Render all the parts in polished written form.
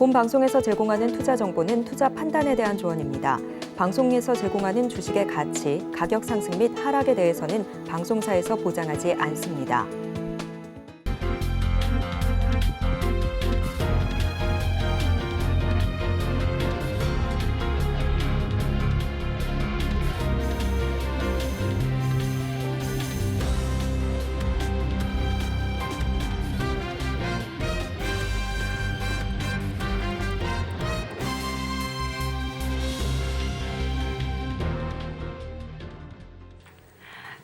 본 방송에서 제공하는 투자 정보는 투자 판단에 대한 조언입니다. 방송에서 제공하는 주식의 가치, 가격 상승 및 하락에 대해서는 방송사에서 보장하지 않습니다.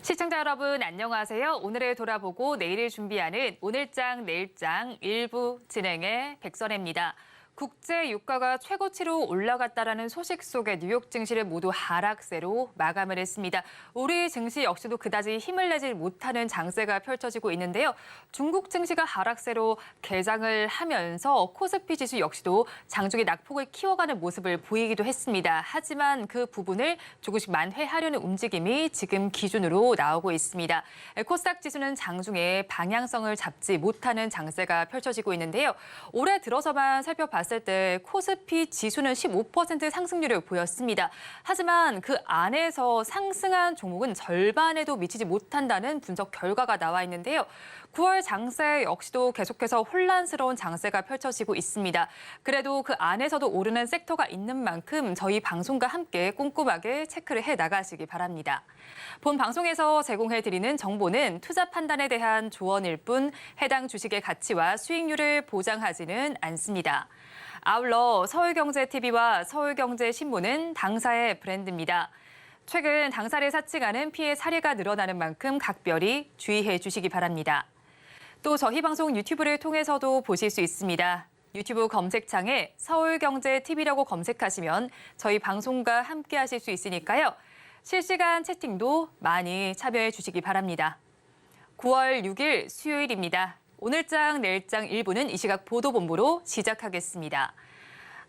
시청자 여러분 안녕하세요. 오늘을 돌아보고 내일을 준비하는 오늘장 내일장 일부 진행의 백선혜입니다. 국제 유가가 최고치로 올라갔다라는 소식 속에 뉴욕 증시를 모두 하락세로 마감을 했습니다. 우리 증시 역시도 그다지 힘을 내지 못하는 장세가 펼쳐지고 있는데요. 중국 증시가 하락세로 개장을 하면서 코스피 지수 역시도 장중에 낙폭을 키워가는 모습을 보이기도 했습니다. 하지만 그 부분을 조금씩 만회하려는 움직임이 지금 기준으로 나오고 있습니다. 코스닥 지수는 장중에 방향성을 잡지 못하는 장세가 펼쳐지고 있는데요. 올해 들어서만 살펴봤을 때 코스피 지수는 15% 상승률을 보였습니다. 하지만 그 안에서 상승한 종목은 절반에도 미치지 못한다는 분석 결과가 나와 있는데요. 9월 장세 역시도 계속해서 혼란스러운 장세가 펼쳐지고 있습니다. 그래도 그 안에서도 오르는 섹터가 있는 만큼 저희 방송과 함께 꼼꼼하게 체크를 해 나가시기 바랍니다. 본 방송에서 제공해드리는 정보는 투자 판단에 대한 조언일 뿐 해당 주식의 가치와 수익률을 보장하지는 않습니다. 아울러 서울경제TV와 서울경제신문은 당사의 브랜드입니다. 최근 당사를 사칭하는 피해 사례가 늘어나는 만큼 각별히 주의해 주시기 바랍니다. 또 저희 방송 유튜브를 통해서도 보실 수 있습니다. 유튜브 검색창에 서울경제TV라고 검색하시면 저희 방송과 함께 하실 수 있으니까요. 실시간 채팅도 많이 참여해 주시기 바랍니다. 9월 6일 수요일입니다. 오늘장 내일장 일부는 이 시각 보도본부로 시작하겠습니다.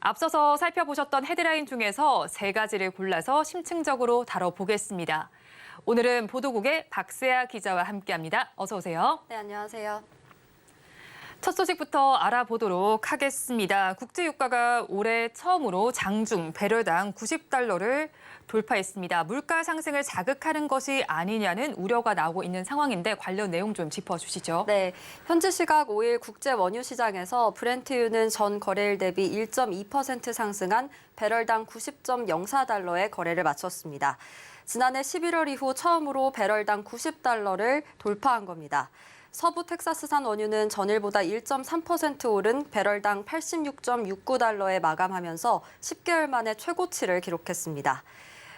앞서서 살펴보셨던 헤드라인 중에서 세 가지를 골라서 심층적으로 다뤄보겠습니다. 오늘은 보도국의 박세아 기자와 함께합니다. 어서 오세요. 네, 안녕하세요. 첫 소식부터 알아보도록 하겠습니다. 국제유가가 올해 처음으로 장중 배럴당 90달러를 돌파했습니다. 물가 상승을 자극하는 것이 아니냐는 우려가 나오고 있는 상황인데 관련 내용 좀 짚어주시죠. 네, 현지 시각 5일 국제 원유 시장에서 브렌트유는 전 거래일 대비 1.2% 상승한 배럴당 90.04달러에 거래를 마쳤습니다. 지난해 11월 이후 처음으로 배럴당 90달러를 돌파한 겁니다. 서부 텍사스산 원유는 전일보다 1.3% 오른 배럴당 86.69달러에 마감하면서 10개월 만에 최고치를 기록했습니다.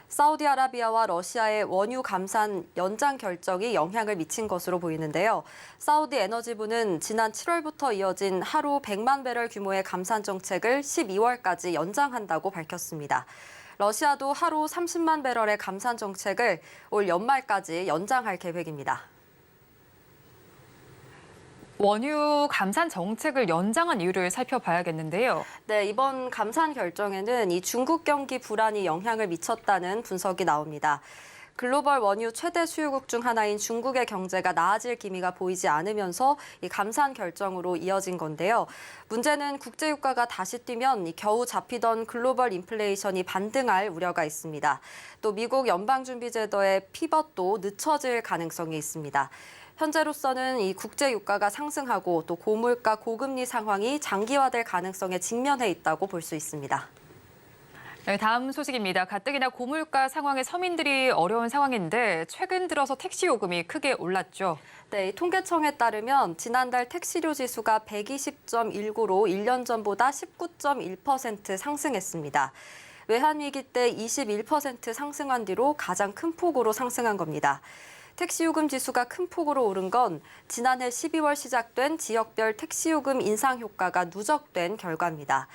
사우디아라비아와 러시아의 원유 감산 연장 결정이 영향을 미친 것으로 보이는데요. 사우디 에너지부는 지난 7월부터 이어진 하루 100만 배럴 규모의 감산 정책을 12월까지 연장한다고 밝혔습니다. 러시아도 하루 30만 배럴의 감산 정책을 올 연말까지 연장할 계획입니다. 원유 감산 정책을 연장한 이유를 살펴봐야겠는데요. 네, 이번 감산 결정에는 이 중국 경기 불안이 영향을 미쳤다는 분석이 나옵니다. 글로벌 원유 최대 수요국 중 하나인 중국의 경제가 나아질 기미가 보이지 않으면서 이 감산 결정으로 이어진 건데요. 문제는 국제유가가 다시 뛰면 겨우 잡히던 글로벌 인플레이션이 반등할 우려가 있습니다. 또 미국 연방준비제도의 피벗도 늦춰질 가능성이 있습니다. 현재로서는 이 국제 유가가 상승하고 또 고물가, 고금리 상황이 장기화될 가능성에 직면해 있다고 볼 수 있습니다. 네, 다음 소식입니다. 가뜩이나 고물가 상황에 서민들이 어려운 상황인데 최근 들어서 택시 요금이 크게 올랐죠. 네, 통계청에 따르면 지난달 택시료 지수가 120.19로 1년 전보다 19.1% 상승했습니다. 외환위기 때 21% 상승한 뒤로 가장 큰 폭으로 상승한 겁니다. 택시요금 지수가 큰 폭으로 오른 건 지난해 12월 시작된 지역별 택시요금 인상 효과가 누적된 결과입니다.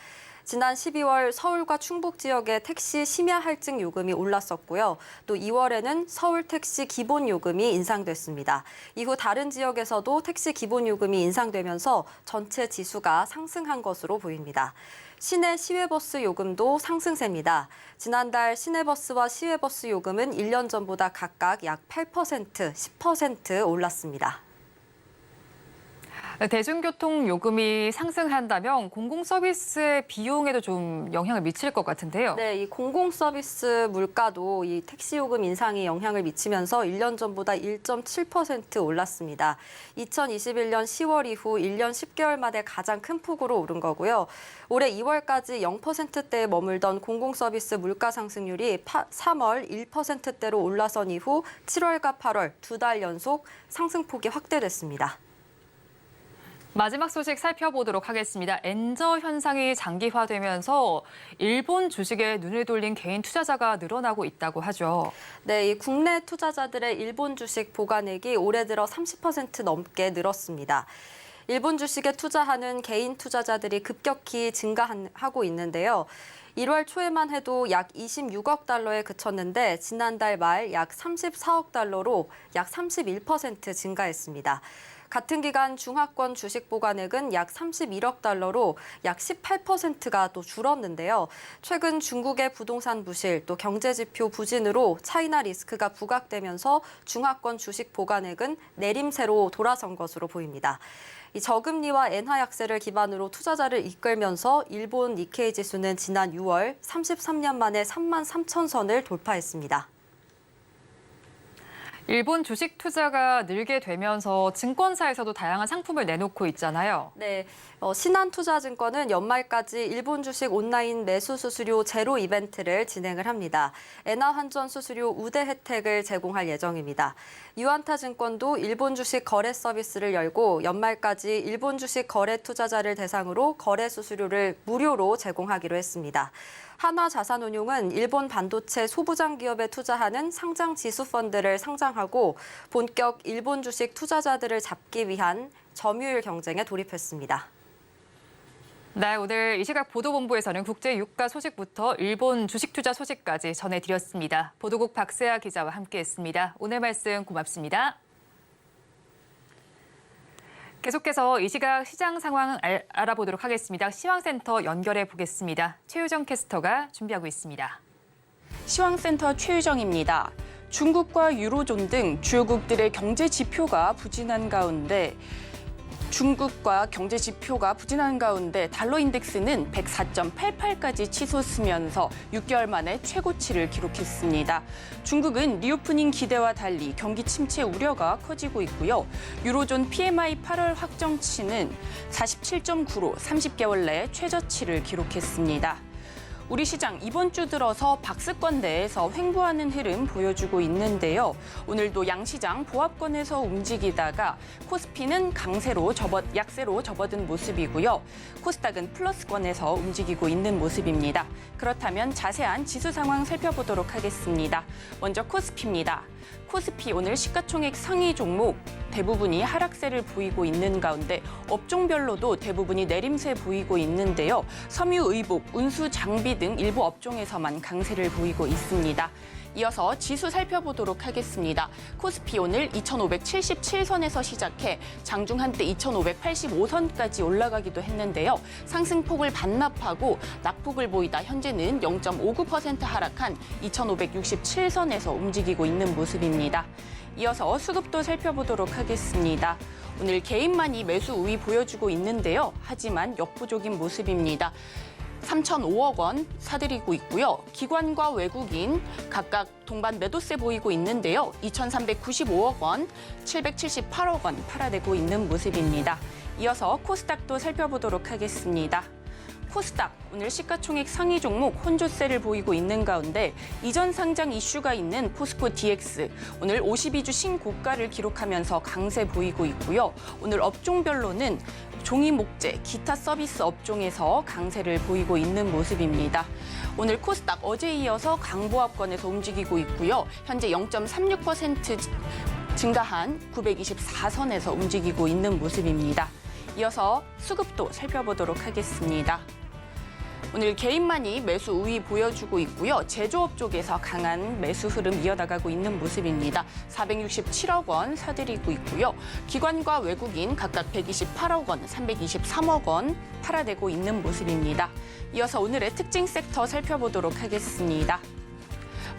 지난 12월 서울과 충북 지역의 택시 심야 할증 요금이 올랐었고요. 또 2월에는 서울 택시 기본 요금이 인상됐습니다. 이후 다른 지역에서도 택시 기본 요금이 인상되면서 전체 지수가 상승한 것으로 보입니다. 시내 시외버스 요금도 상승세입니다. 지난달 시내버스와 시외버스 요금은 1년 전보다 각각 약 8%, 10% 올랐습니다. 대중교통 요금이 상승한다면 공공서비스의 비용에도 좀 영향을 미칠 것 같은데요. 네, 이 공공서비스 물가도 이 택시요금 인상이 영향을 미치면서 1년 전보다 1.7% 올랐습니다. 2021년 10월 이후 1년 10개월 만에 가장 큰 폭으로 오른 거고요. 올해 2월까지 0%대에 머물던 공공서비스 물가 상승률이 3월 1%대로 올라선 이후 7월과 8월 2달 연속 상승폭이 확대됐습니다. 마지막 소식 살펴보도록 하겠습니다. 엔저 현상이 장기화되면서 일본 주식에 눈을 돌린 개인 투자자가 늘어나고 있다고 하죠. 네, 이 국내 투자자들의 일본 주식 보관액이 올해 들어 30% 넘게 늘었습니다. 일본 주식에 투자하는 개인 투자자들이 급격히 증가하고 있는데요. 1월 초에만 해도 약 26억 달러에 그쳤는데 지난달 말 약 34억 달러로 약 31% 증가했습니다. 같은 기간 중하권 주식 보관액은 약 31억 달러로 약 18%가 또 줄었는데요. 최근 중국의 부동산 부실 또 경제 지표 부진으로 차이나 리스크가 부각되면서 중하권 주식 보관액은 내림세로 돌아선 것으로 보입니다. 이 저금리와 엔화 약세를 기반으로 투자자를 이끌면서 일본 니케이 지수는 지난 6월 33년 만에 33,000선을 돌파했습니다. 일본 주식 투자가 늘게 되면서 증권사에서도 다양한 상품을 내놓고 있잖아요. 네, 신한투자증권은 연말까지 일본 주식 온라인 매수 수수료 제로 이벤트를 진행을 합니다. 엔화 환전 수수료 우대 혜택을 제공할 예정입니다. 유안타증권도 일본 주식 거래 서비스를 열고 연말까지 일본 주식 거래 투자자를 대상으로 거래 수수료를 무료로 제공하기로 했습니다. 한화자산운용은 일본 반도체 소부장 기업에 투자하는 상장 지수 펀드를 상장하고 본격 일본 주식 투자자들을 잡기 위한 점유율 경쟁에 돌입했습니다. 네, 오늘 이 시각 보도본부에서는 국제 유가 소식부터 일본 주식 투자 소식까지 전해드렸습니다. 보도국 박세아 기자와 함께했습니다. 오늘 말씀 고맙습니다. 계속해서 이 시각 시장 상황 알아보도록 하겠습니다. 시황센터 연결해 보겠습니다. 최유정 캐스터가 준비하고 있습니다. 시황센터 최유정입니다. 중국과 유로존 등 주요국들의 경제 지표가 부진한 가운데 달러 인덱스는 104.88까지 치솟으면서 6개월 만에 최고치를 기록했습니다. 중국은 리오프닝 기대와 달리 경기 침체 우려가 커지고 있고요. 유로존 PMI 8월 확정치는 47.9로 30개월 내 최저치를 기록했습니다. 우리 시장 이번 주 들어서 박스권 내에서 횡보하는 흐름 보여주고 있는데요. 오늘도 양시장 보합권에서 움직이다가 코스피는 약세로 접어든 모습이고요. 코스닥은 플러스권에서 움직이고 있는 모습입니다. 그렇다면 자세한 지수 상황 살펴보도록 하겠습니다. 먼저 코스피입니다. 코스피 오늘 시가총액 상위 종목 대부분이 하락세를 보이고 있는 가운데 업종별로도 대부분이 내림세 보이고 있는데요. 섬유, 의복, 운수, 장비 등 일부 업종에서만 강세를 보이고 있습니다. 이어서 지수 살펴보도록 하겠습니다. 코스피 오늘 2,577선에서 시작해 장중 한때 2,585선까지 올라가기도 했는데요. 상승폭을 반납하고 낙폭을 보이다 현재는 0.59% 하락한 2,567선에서 움직이고 있는 모습입니다. 이어서 수급도 살펴보도록 하겠습니다. 오늘 개인만이 매수 우위 보여주고 있는데요. 하지만 역부족인 모습입니다. 3,005억 원 사들이고 있고요. 기관과 외국인 각각 동반 매도세 보이고 있는데요. 2,395억 원, 778억 원 팔아내고 있는 모습입니다. 이어서 코스닥도 살펴보도록 하겠습니다. 코스닥 오늘 시가총액 상위 종목 혼조세를 보이고 있는 가운데 이전 상장 이슈가 있는 포스코 DX 오늘 52주 신고가를 기록하면서 강세 보이고 있고요. 오늘 업종별로는 종이 목재, 기타 서비스 업종에서 강세를 보이고 있는 모습입니다. 오늘 코스닥 어제 이어서 강보합권에서 움직이고 있고요. 현재 0.36% 증가한 924선에서 움직이고 있는 모습입니다. 이어서 수급도 살펴보도록 하겠습니다. 오늘 개인만이 매수 우위 보여주고 있고요. 제조업 쪽에서 강한 매수 흐름 이어나가고 있는 모습입니다. 467억 원 사들이고 있고요. 기관과 외국인 각각 128억 원, 323억 원 팔아내고 있는 모습입니다. 이어서 오늘의 특징 섹터 살펴보도록 하겠습니다.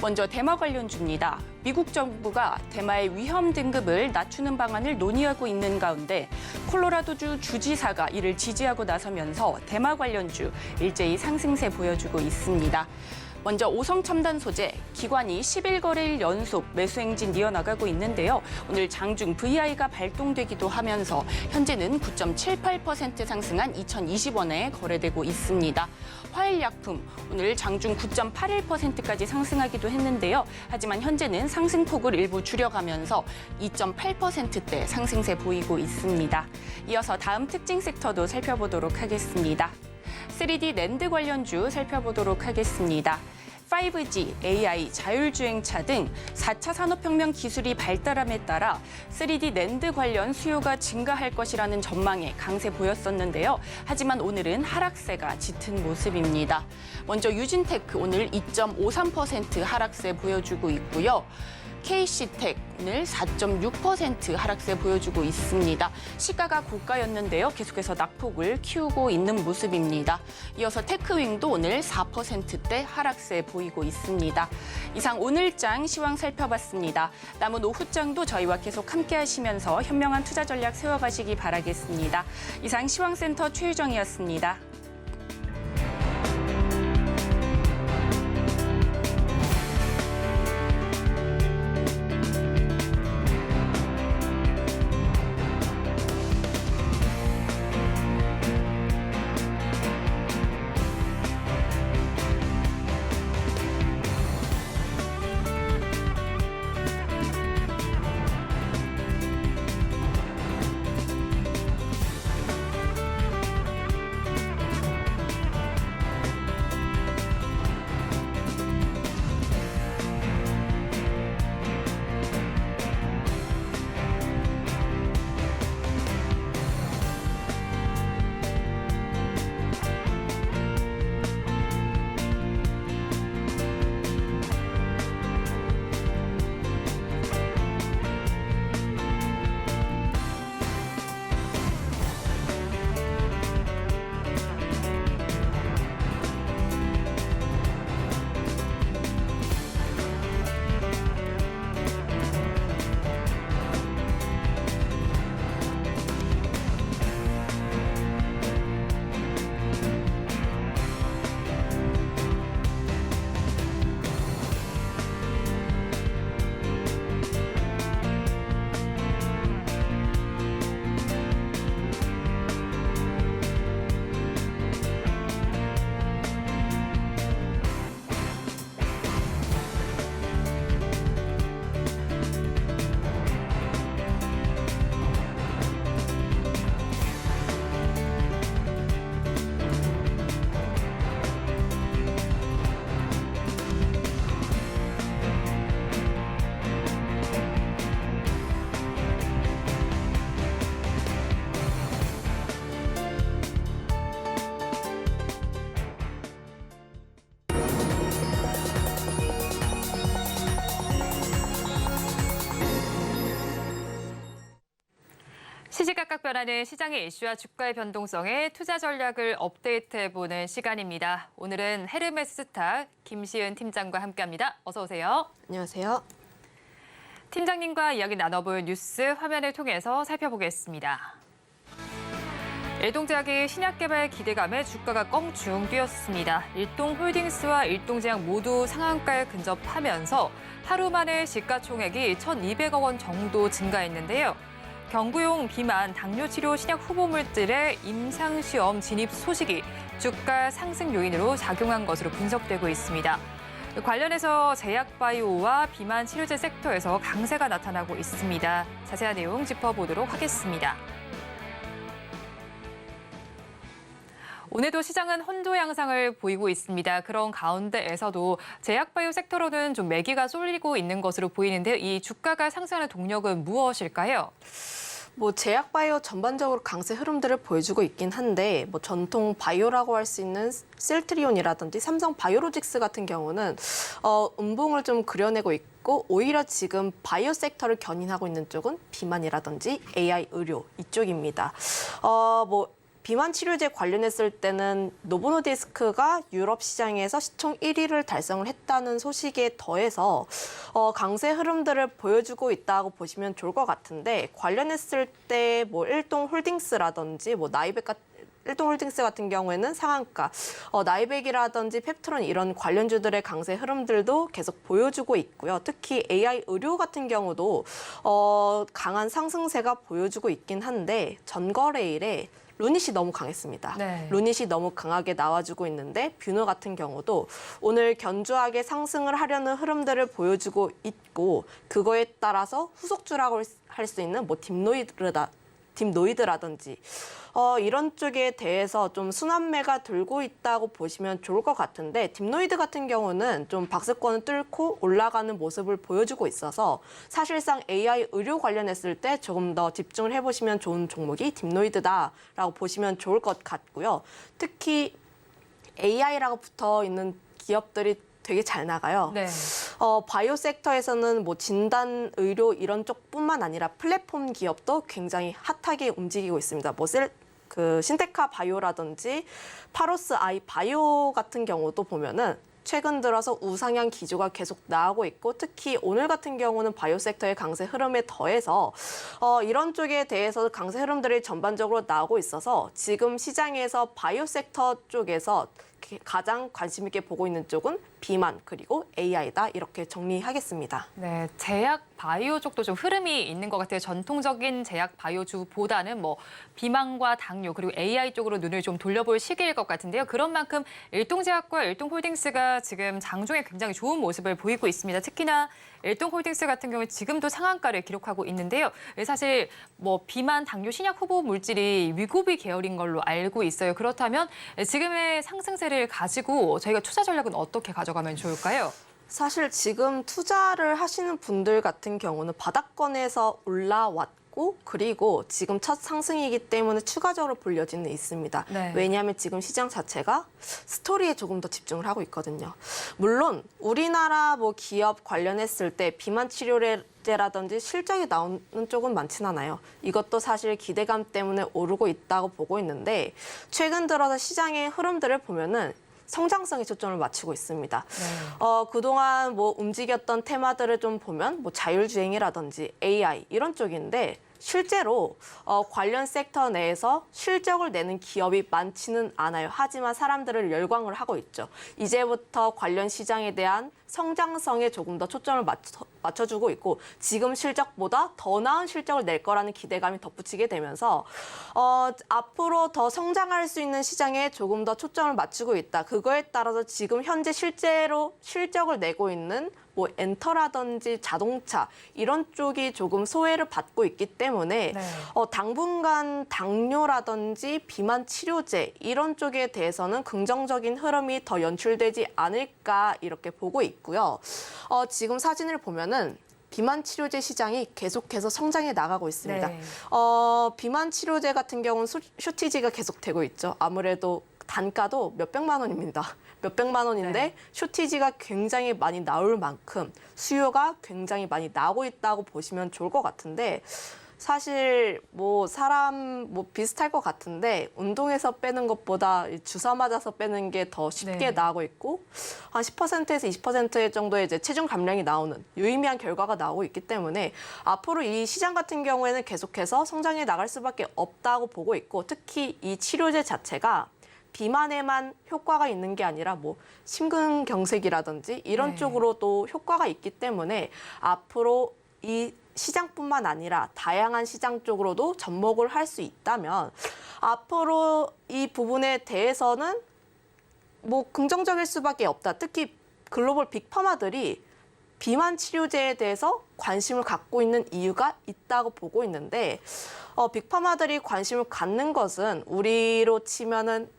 먼저 대마 관련주입니다. 미국 정부가 대마의 위험 등급을 낮추는 방안을 논의하고 있는 가운데 콜로라도주 주지사가 이를 지지하고 나서면서 대마 관련주 일제히 상승세 보여주고 있습니다. 먼저 오성첨단 소재, 기관이 11거래일 연속 매수 행진 이어나가고 있는데요. 오늘 장중 VI가 발동되기도 하면서 현재는 9.78% 상승한 2,020원에 거래되고 있습니다. 화일약품, 오늘 장중 9.81%까지 상승하기도 했는데요. 하지만 현재는 상승폭을 일부 줄여가면서 2.8%대 상승세 보이고 있습니다. 이어서 다음 특징 섹터도 살펴보도록 하겠습니다. 3D 낸드 관련주 살펴보도록 하겠습니다. 5G, AI, 자율주행차 등 4차 산업혁명 기술이 발달함에 따라 3D 낸드 관련 수요가 증가할 것이라는 전망에 강세 보였었는데요. 하지만 오늘은 하락세가 짙은 모습입니다. 먼저 유진테크 오늘 2.53% 하락세 보여주고 있고요. KC텍 오늘 4.6% 하락세 보여주고 있습니다. 시가가 고가였는데요. 계속해서 낙폭을 키우고 있는 모습입니다. 이어서 테크윙도 오늘 4%대 하락세 보이고 있습니다. 이상 오늘장 시황 살펴봤습니다. 남은 오후장도 저희와 계속 함께 하시면서 현명한 투자 전략 세워가시기 바라겠습니다. 이상 시황센터 최유정이었습니다. 시시각각 변하는 시장의 이슈와 주가의 변동성에 투자 전략을 업데이트해보는 시간입니다. 오늘은 헤르메스스탁 김시은 팀장과 함께합니다. 어서 오세요. 안녕하세요. 팀장님과 이야기 나눠볼 뉴스 화면을 통해서 살펴보겠습니다. 일동제약의 신약 개발 기대감에 주가가 껑충 뛰었습니다. 일동홀딩스와 일동제약 모두 상한가에 근접하면서 하루 만에 시가총액이 1,200억 원 정도 증가했는데요. 경구용 비만 당뇨 치료 신약 후보 물질의 임상시험 진입 소식이 주가 상승 요인으로 작용한 것으로 분석되고 있습니다. 관련해서 제약바이오와 비만 치료제 섹터에서 강세가 나타나고 있습니다. 자세한 내용 짚어보도록 하겠습니다. 오늘도 시장은 혼조 양상을 보이고 있습니다. 그런 가운데에서도 제약바이오 섹터로는 좀 매기가 쏠리고 있는 것으로 보이는데요. 이 주가가 상승하는 동력은 무엇일까요? 제약바이오 전반적으로 강세 흐름들을 보여주고 있긴 한데 전통 바이오라고 할 수 있는 셀트리온이라든지 삼성 바이오로직스 같은 경우는 음봉을 좀 그려내고 있고 오히려 지금 바이오 섹터를 견인하고 있는 쪽은 비만이라든지 AI 의료 이쪽입니다. 비만 치료제 관련했을 때는 노보노디스크가 유럽 시장에서 시총 1위를 달성을 했다는 소식에 더해서 강세 흐름들을 보여주고 있다고 보시면 좋을 것 같은데, 관련했을 때 뭐 일동홀딩스라든지 뭐 일동홀딩스 같은 경우에는 상한가, 나이백이라든지 펩트론 이런 관련주들의 강세 흐름들도 계속 보여주고 있고요. 특히 AI 의료 같은 경우도 강한 상승세가 보여주고 있긴 한데, 전거래일에 루닛이 너무 강했습니다. 네. 루닛이 너무 강하게 나와주고 있는데, 뷰노 같은 경우도 오늘 견조하게 상승을 하려는 흐름들을 보여주고 있고, 그거에 따라서 후속주라고 할 수 있는 뭐 딥노이드라든지 이런 쪽에 대해서 좀 순환매가 들고 있다고 보시면 좋을 것 같은데, 딥노이드 같은 경우는 좀 박스권을 뚫고 올라가는 모습을 보여주고 있어서 사실상 AI 의료 관련했을 때 조금 더 집중을 해보시면 좋은 종목이 딥노이드다라고 보시면 좋을 것 같고요. 특히 AI라고 붙어 있는 기업들이 되게 잘 나가요. 네. 바이오 섹터에서는 뭐 진단 의료 이런 쪽뿐만 아니라 플랫폼 기업도 굉장히 핫하게 움직이고 있습니다. 뭐 신테카 바이오라든지 파로스 아이 바이오 같은 경우도 보면은 최근 들어서 우상향 기조가 계속 나오고 있고, 특히 오늘 같은 경우는 바이오 섹터의 강세 흐름에 더해서 이런 쪽에 대해서 강세 흐름들이 전반적으로 나오고 있어서 지금 시장에서 바이오 섹터 쪽에서 가장 관심 있게 보고 있는 쪽은 비만 그리고 AI다, 이렇게 정리하겠습니다. 네, 제약 바이오 쪽도 좀 흐름이 있는 것 같아요. 전통적인 제약 바이오주보다는 뭐 비만과 당뇨 그리고 AI 쪽으로 눈을 좀 돌려볼 시기일 것 같은데요. 그런 만큼 일동제약과 일동홀딩스가 지금 장중에 굉장히 좋은 모습을 보이고 있습니다. 특히나 일동홀딩스 같은 경우에 지금도 상한가를 기록하고 있는데요. 사실 뭐 비만, 당뇨 신약 후보 물질이 위고비 계열인 걸로 알고 있어요. 그렇다면 지금의 상승세를 가지고 저희가 투자 전략은 어떻게 가져가면 좋을까요? 사실 지금 투자를 하시는 분들 같은 경우는 바닥권에서 올라왔고, 그리고 지금 첫 상승이기 때문에 추가적으로 볼 여지는 있습니다. 네. 왜냐하면 지금 시장 자체가 스토리에 조금 더 집중을 하고 있거든요. 물론 우리나라 뭐 기업 관련했을 때 비만 치료제라든지 실적이 나오는 쪽은 많진 않아요. 이것도 사실 기대감 때문에 오르고 있다고 보고 있는데, 최근 들어서 시장의 흐름들을 보면은 성장성에 초점을 맞추고 있습니다. 네. 그동안 뭐 움직였던 테마들을 좀 보면 뭐 자율주행이라든지 AI 이런 쪽인데, 실제로 관련 섹터 내에서 실적을 내는 기업이 많지는 않아요. 하지만 사람들을 열광을 하고 있죠. 이제부터 관련 시장에 대한 성장성에 조금 더 초점을 맞춰주고 있고, 지금 실적보다 더 나은 실적을 낼 거라는 기대감이 덧붙이게 되면서 앞으로 더 성장할 수 있는 시장에 조금 더 초점을 맞추고 있다. 그거에 따라서 지금 현재 실제로 실적을 내고 있는 뭐 엔터라든지 자동차 이런 쪽이 조금 소외를 받고 있기 때문에 네. 당분간 당뇨라든지 비만 치료제 이런 쪽에 대해서는 긍정적인 흐름이 더 연출되지 않을까, 이렇게 보고 있고요. 지금 사진을 보면은 비만 치료제 시장이 계속해서 성장해 나가고 있습니다. 네. 비만 치료제 같은 경우는 쇼티지가 계속되고 있죠. 아무래도 단가도 몇백만 원입니다. 몇백만 원인데 네. 쇼티지가 굉장히 많이 나올 만큼 수요가 굉장히 많이 나오고 있다고 보시면 좋을 것 같은데, 사실 뭐 사람 뭐 비슷할 것 같은데 운동해서 빼는 것보다 주사 맞아서 빼는 게 더 쉽게 네. 나오고 있고, 한 10%에서 20% 정도의 이제 체중 감량이 나오는 유의미한 결과가 나오고 있기 때문에 앞으로 이 시장 같은 경우에는 계속해서 성장해 나갈 수밖에 없다고 보고 있고, 특히 이 치료제 자체가 비만에만 효과가 있는 게 아니라 뭐 심근경색이라든지 이런 네. 쪽으로도 효과가 있기 때문에 앞으로 이 시장뿐만 아니라 다양한 시장 쪽으로도 접목을 할 수 있다면 앞으로 이 부분에 대해서는 뭐 긍정적일 수밖에 없다. 특히 글로벌 빅파마들이 비만 치료제에 대해서 관심을 갖고 있는 이유가 있다고 보고 있는데, 빅파마들이 관심을 갖는 것은 우리로 치면은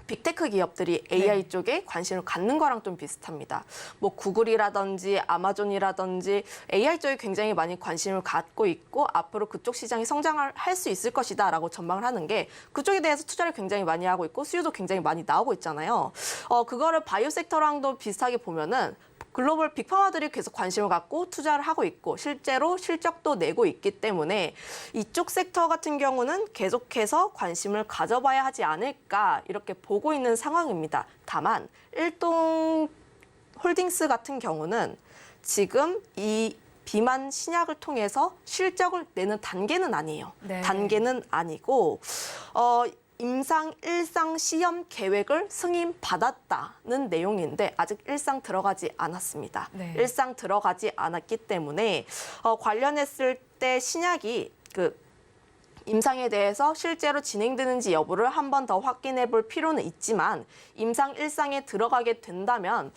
빅테크 기업들이 AI 쪽에 관심을 갖는 거랑 좀 비슷합니다. 뭐 구글이라든지 아마존이라든지 AI 쪽에 굉장히 많이 관심을 갖고 있고, 앞으로 그쪽 시장이 성장을 할 수 있을 것이다라고 전망을 하는 게, 그쪽에 대해서 투자를 굉장히 많이 하고 있고 수요도 굉장히 많이 나오고 있잖아요. 그거를 바이오 섹터랑도 비슷하게 보면은 글로벌 빅파마들이 계속 관심을 갖고 투자를 하고 있고 실제로 실적도 내고 있기 때문에 이쪽 섹터 같은 경우는 계속해서 관심을 가져봐야 하지 않을까 이렇게 보고 있는 상황입니다. 다만 일동 홀딩스 같은 경우는 지금 이 비만 신약을 통해서 실적을 내는 단계는 아니에요. 네. 단계는 아니고 임상 1상 시험 계획을 승인받았다는 내용인데 아직 1상 들어가지 않았습니다. 네. 1상 들어가지 않았기 때문에 관련했을 때 신약이 임상에 대해서 실제로 진행되는지 여부를 한 번 더 확인해 볼 필요는 있지만 임상 1상에 들어가게 된다면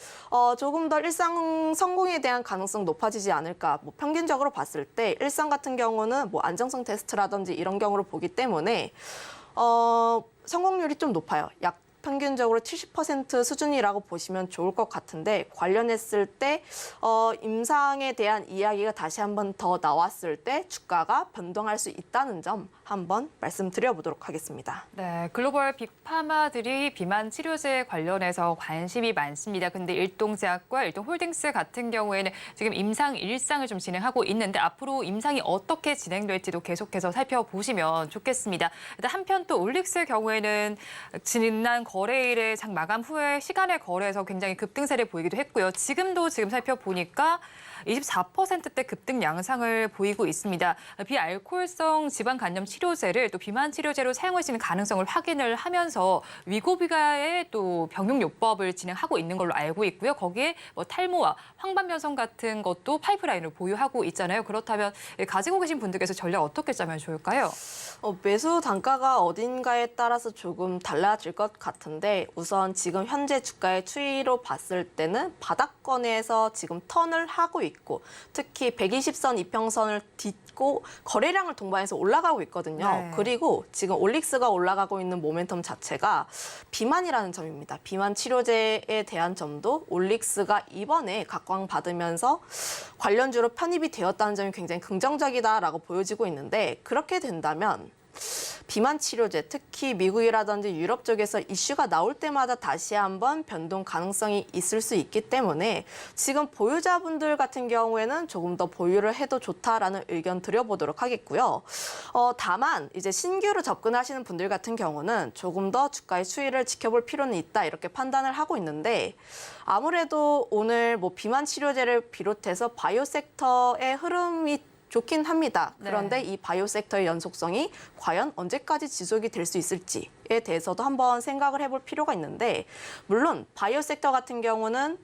조금 더 1상 성공에 대한 가능성 높아지지 않을까. 뭐 평균적으로 봤을 때 1상 같은 경우는 뭐 안정성 테스트라든지 이런 경우를 보기 때문에 성공률이 좀 높아요. 약 평균적으로 70% 수준이라고 보시면 좋을 것 같은데 관련했을 때 임상에 대한 이야기가 다시 한번 더 나왔을 때 주가가 변동할 수 있다는 점 한번 말씀드려보도록 하겠습니다. 네, 글로벌 빅파마들이 비만 치료제 관련해서 관심이 많습니다. 근데 일동제약과 일동홀딩스 같은 경우에는 지금 임상 1상을 좀 진행하고 있는데 앞으로 임상이 어떻게 진행될지도 계속해서 살펴보시면 좋겠습니다. 일단 한편 또 올릭스의 경우에는 지난 거래일의 장 마감 후에 시간의 거래에서 굉장히 급등세를 보이기도 했고요. 지금 살펴보니까 24%대 급등 양상을 보이고 있습니다. 비알코올성 지방 간염 치료제를 또 비만 치료제로 사용할 수 있는 가능성을 확인을 하면서 위고비가의 또 병용요법을 진행하고 있는 걸로 알고 있고요. 거기에 뭐 탈모와 황반변성 같은 것도 파이프라인을 보유하고 있잖아요. 그렇다면 가지고 계신 분들께서 전략 어떻게 짜면 좋을까요? 매수 단가가 어딘가에 따라서 조금 달라질 것 같은데 우선 지금 현재 주가의 추이로 봤을 때는 바닥권에서 지금 턴을 하고 있고 특히 120선 이평선을 딛고 거래량을 동반해서 올라가고 있거든요. 네. 그리고 지금 올릭스가 올라가고 있는 모멘텀 자체가 비만이라는 점입니다. 비만 치료제에 대한 점도 올릭스가 이번에 각광받으면서 관련주로 편입이 되었다는 점이 굉장히 긍정적이다라고 보여지고 있는데 그렇게 된다면 비만 치료제, 특히 미국이라든지 유럽 쪽에서 이슈가 나올 때마다 다시 한번 변동 가능성이 있을 수 있기 때문에 지금 보유자분들 같은 경우에는 조금 더 보유를 해도 좋다라는 의견 드려보도록 하겠고요. 다만 이제 신규로 접근하시는 분들 같은 경우는 조금 더 주가의 추이를 지켜볼 필요는 있다 이렇게 판단을 하고 있는데 아무래도 오늘 뭐 비만 치료제를 비롯해서 바이오 섹터의 흐름이 좋긴 합니다. 그런데 이 바이오 섹터의 연속성이 과연 언제까지 지속이 될 수 있을지에 대해서도 한번 생각을 해볼 필요가 있는데 물론 바이오 섹터 같은 경우는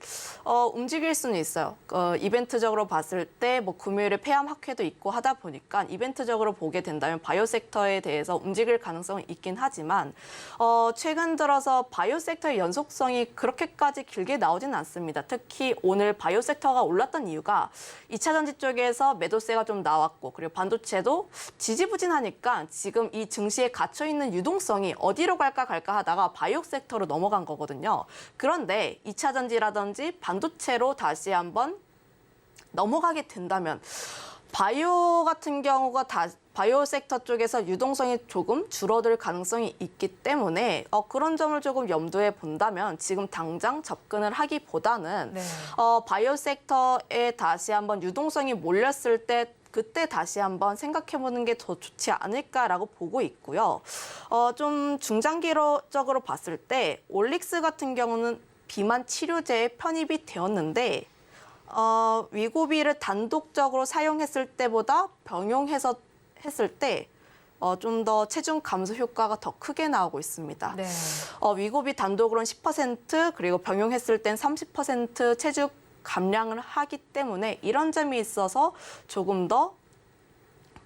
움직일 수는 있어요. 이벤트적으로 봤을 때 뭐 금요일에 폐암 학회도 있고 하다 보니까 이벤트적으로 보게 된다면 바이오 섹터에 대해서 움직일 가능성은 있긴 하지만 최근 들어서 바이오 섹터의 연속성이 그렇게까지 길게 나오지는 않습니다. 특히 오늘 바이오 섹터가 올랐던 이유가 2차 전지 쪽에서 매도세가 좀 나왔고 그리고 반도체도 지지부진하니까 지금 이 증시에 갇혀 있는 유동성이 어디로 갈까 하다가 바이오 섹터로 넘어간 거거든요. 그런데 2차 전지라든지 반도체로 다시 한번 넘어가게 된다면 바이오 같은 경우가 바이오 섹터 쪽에서 유동성이 조금 줄어들 가능성이 있기 때문에 그런 점을 조금 염두에 본다면 지금 당장 접근을 하기보다는 바이오 섹터에 다시 한번 유동성이 몰렸을 때 그때 다시 한번 생각해보는 게 더 좋지 않을까라고 보고 있고요. 좀 중장기적으로 봤을 때 올릭스 같은 경우는 비만 치료제에 편입이 되었는데 위고비를 단독적으로 사용했을 때보다 병용해서 했을 때 좀 더 체중 감소 효과가 더 크게 나오고 있습니다. 네. 위고비 단독으로는 10% 그리고 병용했을 땐 30% 체중 감량을 하기 때문에 이런 점이 있어서 조금 더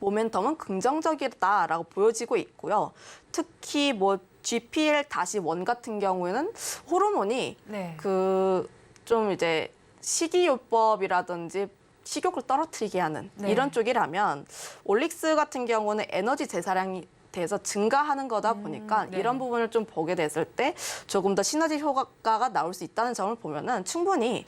모멘텀은 긍정적이다라고 보여지고 있고요. 특히 뭐 GPL-1 같은 경우에는 호르몬이 좀 이제 식이요법이라든지 식욕을 떨어뜨리게 하는 이런 쪽이라면 올릭스 같은 경우는 에너지 재사량이 돼서 증가하는 거다 보니까 이런 부분을 좀 보게 됐을 때 조금 더 시너지 효과가 나올 수 있다는 점을 보면은 충분히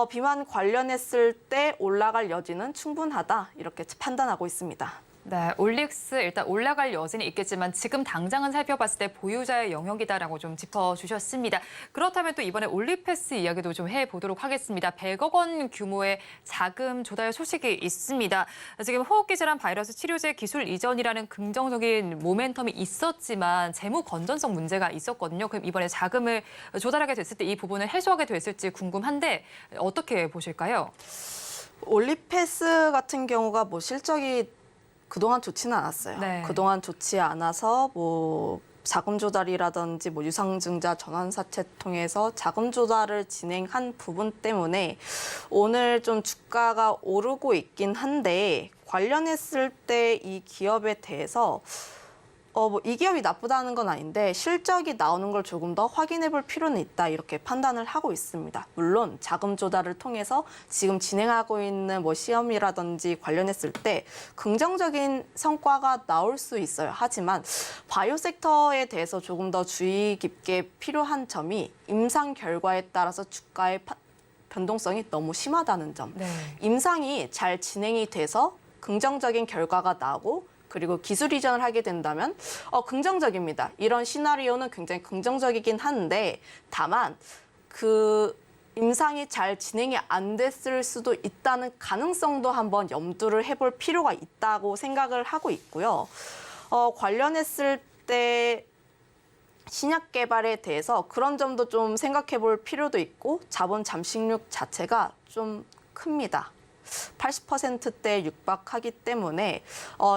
비만 관련했을 때 올라갈 여지는 충분하다 이렇게 판단하고 있습니다. 네, 올릭스 일단 올라갈 여지는 있겠지만 지금 당장은 살펴봤을 때 보유자의 영역이다라고 좀 짚어주셨습니다. 그렇다면 또 이번에 올리패스 이야기도 좀 해보도록 하겠습니다. 100억 원 규모의 자금 조달 소식이 있습니다. 지금 호흡기 질환 바이러스 치료제 기술 이전이라는 긍정적인 모멘텀이 있었지만 재무 건전성 문제가 있었거든요. 그럼 이번에 자금을 조달하게 됐을 때 이 부분을 해소하게 됐을지 궁금한데 어떻게 보실까요? 올리패스 같은 경우가 뭐 실적이 그동안 좋지는 않았어요. 네. 그동안 좋지 않아서 뭐 자금 조달이라든지 뭐 유상증자 전환 사채 통해서 자금 조달을 진행한 부분 때문에 오늘 좀 주가가 오르고 있긴 한데 관련했을 때 이 기업에 대해서 뭐 이 기업이 나쁘다는 건 아닌데 실적이 나오는 걸 조금 더 확인해 볼 필요는 있다 이렇게 판단을 하고 있습니다. 물론 자금 조달을 통해서 지금 진행하고 있는 뭐 시험이라든지 관련했을 때 긍정적인 성과가 나올 수 있어요. 하지만 바이오 섹터에 대해서 조금 더 주의 깊게 필요한 점이 임상 결과에 따라서 주가의 변동성이 너무 심하다는 점. 네. 임상이 잘 진행이 돼서 긍정적인 결과가 나오고 그리고 기술 이전을 하게 된다면 긍정적입니다. 이런 시나리오는 굉장히 긍정적이긴 한데 다만 그 임상이 잘 진행이 안 됐을 수도 있다는 가능성도 한번 염두를 해볼 필요가 있다고 생각을 하고 있고요. 관련했을 때 신약 개발에 대해서 그런 점도 좀 생각해 볼 필요도 있고 자본 잠식률 자체가 좀 큽니다. 80%대에 육박하기 때문에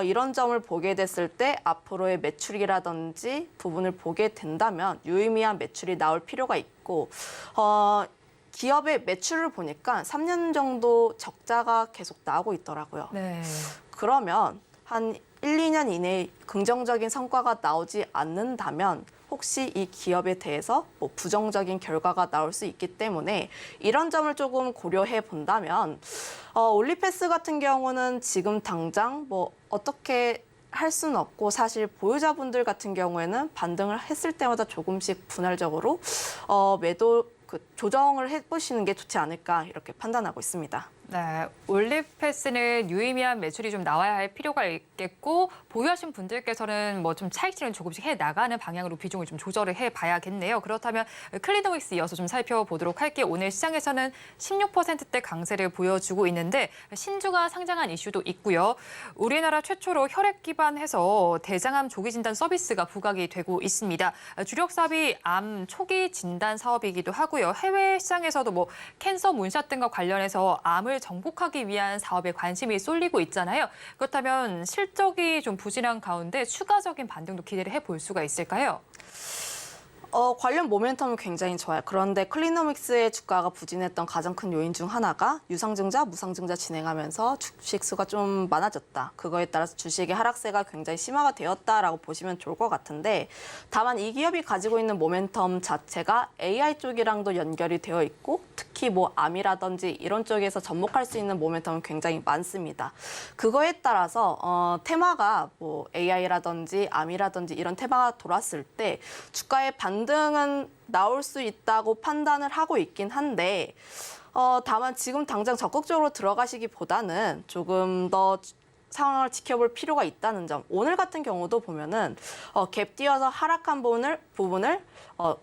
이런 점을 보게 됐을 때 앞으로의 매출이라든지 부분을 보게 된다면 유의미한 매출이 나올 필요가 있고 기업의 매출을 보니까 3년 정도 적자가 계속 나오고 있더라고요. 네. 그러면 한 1, 2년 이내에 긍정적인 성과가 나오지 않는다면 혹시 이 기업에 대해서 뭐 부정적인 결과가 나올 수 있기 때문에 이런 점을 조금 고려해 본다면 올리패스 같은 경우는 지금 당장 뭐 어떻게 할 수는 없고 사실 보유자분들 같은 경우에는 반등을 했을 때마다 조금씩 분할적으로 매도 조정을 해보시는 게 좋지 않을까 이렇게 판단하고 있습니다. 네, 올리패스는 유의미한 매출이 좀 나와야 할 필요가 있겠고 보유하신 분들께서는 뭐 좀 차익 실현 조금씩 해 나가는 방향으로 비중을 좀 조절을 해봐야겠네요. 그렇다면 클리노믹스 이어서 좀 살펴보도록 할게요. 오늘 시장에서는 16%대 강세를 보여주고 있는데 신주가 상장한 이슈도 있고요. 우리나라 최초로 혈액 기반해서 대장암 조기 진단 서비스가 부각이 되고 있습니다. 주력 사업이 암 초기 진단 사업이기도 하고요. 해외 시장에서도 뭐 캔서 문샷 등과 관련해서 암을 정복하기 위한 사업에 관심이 쏠리고 있잖아요. 그렇다면 실적이 좀 부진한 가운데 추가적인 반등도 기대를 해볼 수가 있을까요? 관련 모멘텀은 굉장히 좋아요. 그런데 클리노믹스의 주가가 부진했던 가장 큰 요인 중 하나가 유상증자, 무상증자 진행하면서 주식 수가 좀 많아졌다. 그거에 따라서 주식의 하락세가 굉장히 심화가 되었다라고 보시면 좋을 것 같은데 다만 이 기업이 가지고 있는 모멘텀 자체가 AI 쪽이랑도 연결이 되어 있고 특히 뭐 암이라든지 이런 쪽에서 접목할 수 있는 모멘텀은 굉장히 많습니다. 그거에 따라서 테마가 뭐 AI라든지 암이라든지 이런 테마가 돌았을 때 주가의 반등은 나올 수 있다고 판단을 하고 있긴 한데 다만 지금 당장 적극적으로 들어가시기보다는 조금 더 상황을 지켜볼 필요가 있다는 점. 오늘 같은 경우도 보면은 갭 뛰어서 하락한 부분을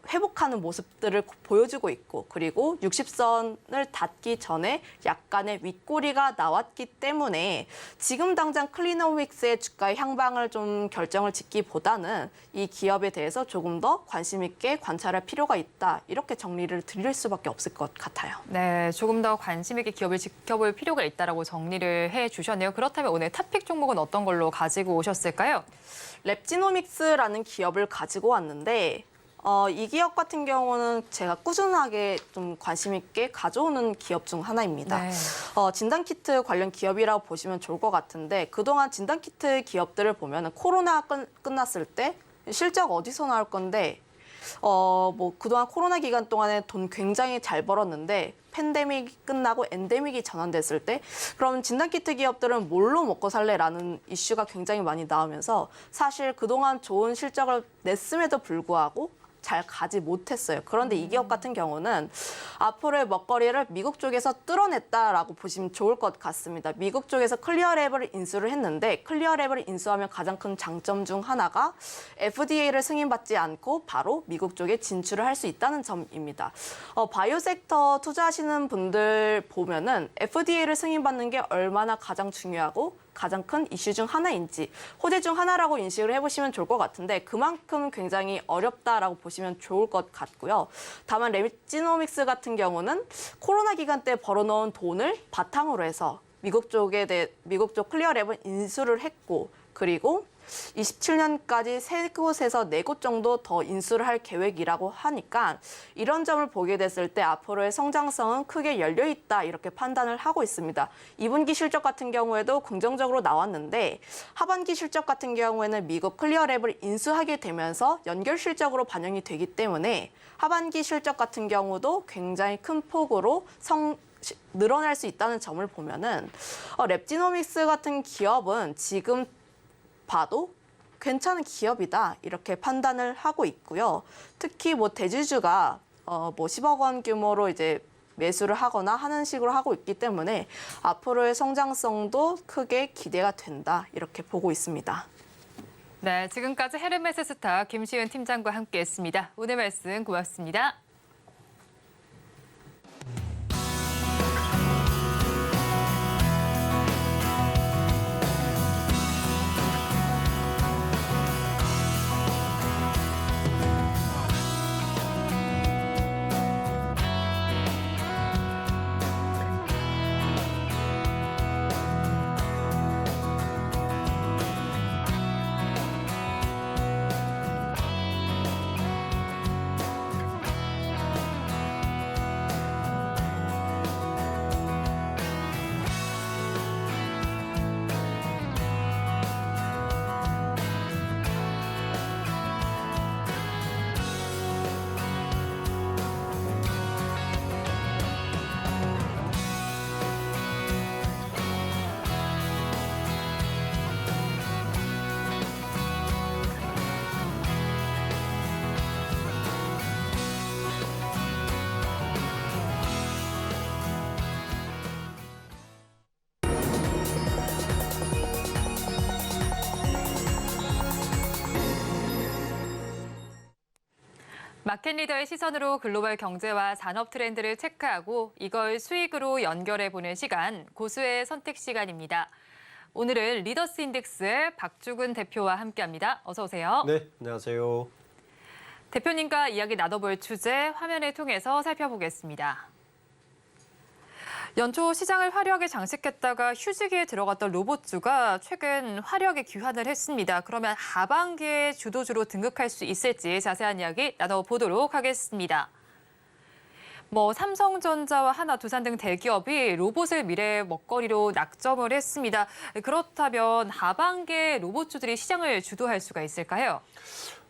회복하는 모습들을 보여주고 있고 그리고 60선을 닿기 전에 약간의 윗꼬리가 나왔기 때문에 지금 당장 클리노믹스의 주가의 향방을 좀 결정을 짓기보다는 이 기업에 대해서 조금 더 관심 있게 관찰할 필요가 있다. 이렇게 정리를 드릴 수밖에 없을 것 같아요. 네, 조금 더 관심 있게 기업을 지켜볼 필요가 있다라고 정리를 해주셨네요. 그렇다면 오늘 탑픽 종목은 어떤 걸로 가지고 오셨을까요? 랩지노믹스라는 기업을 가지고 왔는데 이 기업 같은 경우는 제가 꾸준하게 좀 관심 있게 가져오는 기업 중 하나입니다. 네. 진단키트 관련 기업이라고 보시면 좋을 것 같은데 그동안 진단키트 기업들을 보면 코로나 끝났을 때 실적 어디서 나올 건데 뭐 그동안 코로나 기간 동안에 돈 굉장히 잘 벌었는데 팬데믹이 끝나고 엔데믹이 전환됐을 때 그럼 진단키트 기업들은 뭘로 먹고 살래라는 이슈가 굉장히 많이 나오면서 사실 그동안 좋은 실적을 냈음에도 불구하고 잘 가지 못했어요. 그런데 이 기업 같은 경우는 앞으로의 먹거리를 미국 쪽에서 뚫어냈다라고 보시면 좋을 것 같습니다. 미국 쪽에서 클리어랩을 인수를 했는데 클리어랩을 인수하면 가장 큰 장점 중 하나가 FDA를 승인받지 않고 바로 미국 쪽에 진출을 할 수 있다는 점입니다. 바이오 섹터 투자하시는 분들 보면은 FDA를 승인받는 게 얼마나 가장 중요하고 가장 큰 이슈 중 하나인지 호재 중 하나라고 인식을 해보시면 좋을 것 같은데 그만큼 굉장히 어렵다라고 보시면 좋을 것 같고요. 다만 랩지노믹스 같은 경우는 코로나 기간 때 벌어놓은 돈을 바탕으로 해서 미국 쪽 클리어랩을 인수를 했고 그리고 27년까지 3곳에서 4곳 정도 더 인수를 할 계획이라고 하니까 이런 점을 보게 됐을 때 앞으로의 성장성은 크게 열려있다 이렇게 판단을 하고 있습니다. 2분기 실적 같은 경우에도 긍정적으로 나왔는데 하반기 실적 같은 경우에는 미국 클리어랩을 인수하게 되면서 연결 실적으로 반영이 되기 때문에 하반기 실적 같은 경우도 굉장히 큰 폭으로 늘어날 수 있다는 점을 보면은 랩지노믹스 같은 기업은 지금 봐도 괜찮은 기업이다 이렇게 판단을 하고 있고요. 특히 뭐 대주주가 뭐 10억 원 규모로 이제 매수를 하거나 하는 식으로 하고 있기 때문에 앞으로의 성장성도 크게 기대가 된다 이렇게 보고 있습니다. 네, 지금까지 헤르메스 스타 김시은 팀장과 함께했습니다. 오늘 말씀 고맙습니다. 마켓 리더의 시선으로 글로벌 경제와 산업 트렌드를 체크하고 이걸 수익으로 연결해보는 시간, 고수의 선택 시간입니다. 오늘은 리더스 인덱스의 박주근 대표와 함께합니다. 어서 오세요. 네, 안녕하세요. 대표님과 이야기 나눠볼 주제 화면을 통해서 살펴보겠습니다. 연초 시장을 화려하게 장식했다가 휴지기에 들어갔던 로봇주가 최근 화려하게 귀환을 했습니다. 그러면 하반기에 주도주로 등극할 수 있을지 자세한 이야기 나눠보도록 하겠습니다. 삼성전자와 하나, 두산 등 대기업이 로봇을 미래의 먹거리로 낙점을 했습니다. 그렇다면 하반기에 로봇주들이 시장을 주도할 수가 있을까요?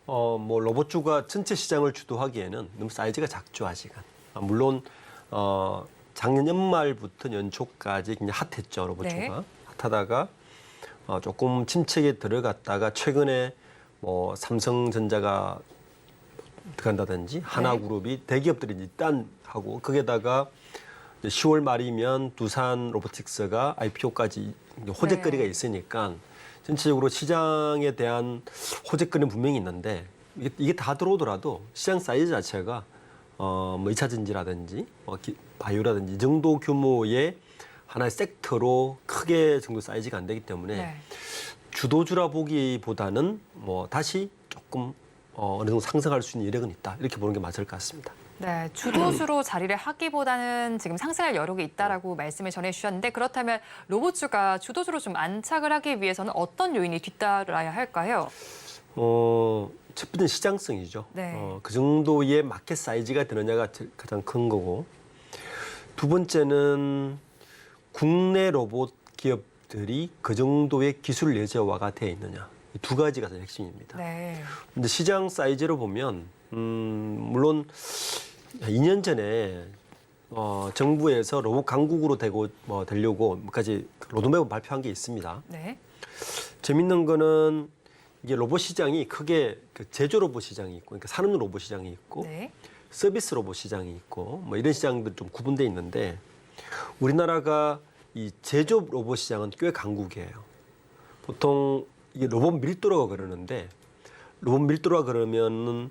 로봇주가 전체 시장을 주도하기에는 너무 사이즈가 작죠, 아직은. 물론 작년 연말부터 연초까지 굉장히 핫했죠, 로봇주가. 네. 핫하다가 조금 침체기에 들어갔다가 최근에 삼성전자가 들어간다든지 하나그룹이 대기업들이 일단 하고 거기에다가 10월 말이면 두산 로보틱스가 IPO까지 호재거리가 있으니까 전체적으로 시장에 대한 호재거리는 분명히 있는데 이게 다 들어오더라도 시장 사이즈 자체가 2차 전지라든지 바이오라든지 이 정도 규모의 하나의 섹터로 크게 정도 사이즈가 안 되기 때문에 주도주라 보기보다는 다시 조금 어느 정도 상승할 수 있는 여력은 있다. 이렇게 보는 게 맞을 것 같습니다. 네, 주도주로 자리를 하기보다는 지금 상승할 여력이 있다라고 말씀을 전해주셨는데 그렇다면 로봇주가 주도주로 좀 안착을 하기 위해서는 어떤 요인이 뒤따라야 할까요? 첫 번째는 시장성이죠. 네. 그 정도의 마켓 사이즈가 되느냐가 가장 큰 거고 두 번째는 국내 로봇 기업들이 그 정도의 기술 내재화가 되어 있느냐. 이 두 가지가 핵심입니다. 네. 근데 시장 사이즈로 보면 물론 2년 전에 정부에서 로봇 강국으로 되려고 몇 가지 로드맵을 발표한 게 있습니다. 네. 재밌는 거는 이게 로봇 시장이 크게 그 제조 로봇 시장이 있고, 그러니까 산업 로봇 시장이 있고, 네. 서비스 로봇 시장이 있고, 뭐 이런 시장들 좀 구분돼 있는데 우리나라가 이 제조 로봇 시장은 꽤 강국이에요. 보통 이게 로봇 밀도라고 그러는데 로봇 밀도라 그러면은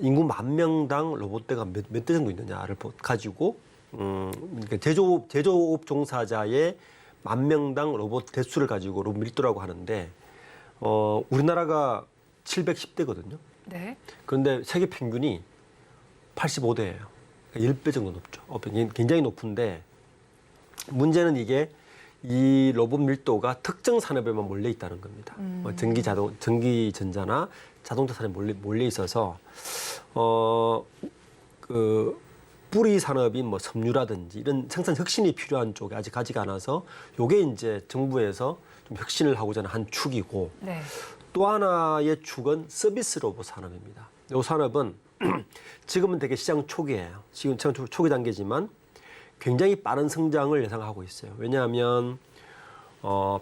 인구 10,000명당 로봇대가 몇 대 정도 있느냐를 가지고 그러니까 제조업 종사자의 10,000명당 로봇 대수를 가지고 로봇 밀도라고 하는데 우리나라가 710대거든요. 네. 그런데 세계 평균이 85대예요. 10배 정도 높죠. 굉장히 높은데 문제는 이게 이 로봇 밀도가 특정 산업에만 몰려 있다는 겁니다. 전기 전자나 자동차 산업에 몰려 있어서 그 뿌리 산업인 뭐 섬유라든지 이런 생산 혁신이 필요한 쪽에 아직 가지가 않아서 요게 이제 정부에서 좀 혁신을 하고자 하는 한 축이고 네. 또 하나의 축은 서비스 로봇 산업입니다. 이 산업은 지금은 되게 시장 초기예요. 지금 시장 초기 단계지만 굉장히 빠른 성장을 예상하고 있어요. 왜냐하면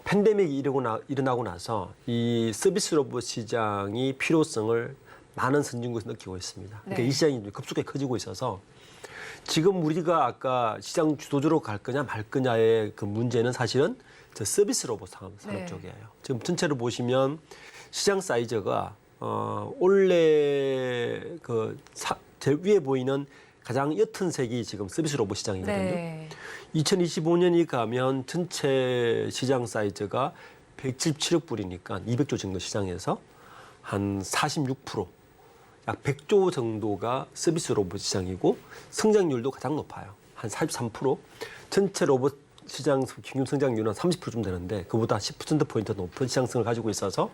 팬데믹이 일어나고 나서 이 서비스 로봇 시장이 필요성을 많은 선진국에서 느끼고 있습니다. 그러니까 네. 이 시장이 급속하게 커지고 있어서 지금 우리가 아까 시장 주도주로 갈 거냐 말 거냐의 그 문제는 사실은 저 서비스 로봇 산업 네. 쪽이에요. 지금 전체로 보시면 시장 사이즈가 원래 제일 위에 보이는 가장 옅은 색이 지금 서비스 로봇 시장이거든요. 네. 2025년이 가면 전체 시장 사이즈가 177억 불이니까 200조 정도 시장에서 한 46%, 약 100조 정도가 서비스 로봇 시장이고 성장률도 가장 높아요. 한 43%. 전체 로봇 시장 평균 성장률은 30%좀 되는데 그보다 10%포인트 높은 시장성을 가지고 있어서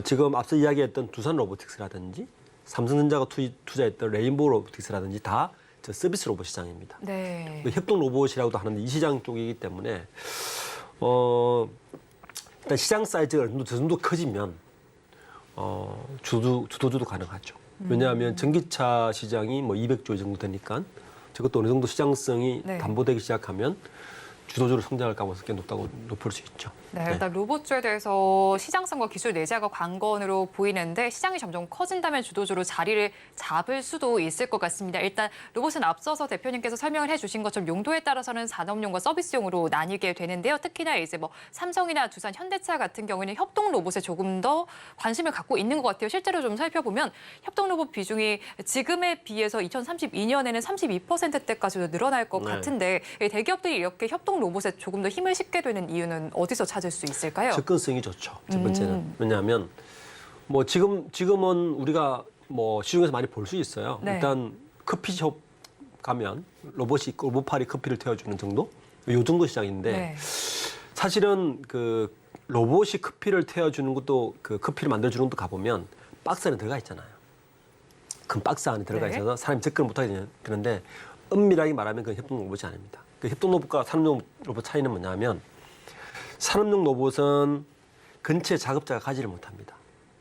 지금 앞서 이야기했던 두산 로보틱스라든지 삼성전자가 투자했던 레인보우 로보틱스라든지 다 저 서비스 로봇 시장입니다. 네. 협동 로봇이라고도 하는데 이 시장 쪽이기 때문에 일단 시장 사이즈가 어느 정도 커지면 주도주도 가능하죠. 왜냐하면 전기차 시장이 뭐 200조 정도 되니까 저것도 어느 정도 시장성이 네. 담보되기 시작하면 주도주로 성장할 가능성이 꽤 높을 수 있죠. 네, 일단 로봇주에 대해서 시장성과 기술 내재가 관건으로 보이는데 시장이 점점 커진다면 주도주로 자리를 잡을 수도 있을 것 같습니다. 일단 로봇은 앞서서 대표님께서 설명을 해주신 것처럼 용도에 따라서는 산업용과 서비스용으로 나뉘게 되는데요. 특히나 이제 뭐 삼성이나 두산, 현대차 같은 경우에는 협동 로봇에 조금 더 관심을 갖고 있는 것 같아요. 실제로 좀 살펴보면 협동 로봇 비중이 지금에 비해서 2032년에는 32%대까지도 늘어날 것 네. 같은데 대기업들이 이렇게 협동 로봇에 조금 더 힘을 싣게 되는 이유는 어디서 찾을 수 있을까요? 접근성이 좋죠. 첫 번째는 왜냐하면 뭐 지금은 우리가 뭐 시중에서 많이 볼 수 있어요. 네. 일단 커피숍 가면 로봇팔이 커피를 태워주는 정도, 요 정도 시장인데 네. 사실은 그 로봇이 커피를 태워주는 것도 그 커피를 만들어주는 것도 가보면 박스 안에 들어가 있잖아요. 큰 박스 안에 들어가 네. 있어서 사람이 접근을 못하게 되는데 엄밀하게 말하면 그건 협동 로봇이 아닙니다. 그 협동 로봇과 산업용 로봇 차이는 뭐냐면 산업용 로봇은 근처에 작업자가 가지를 못합니다.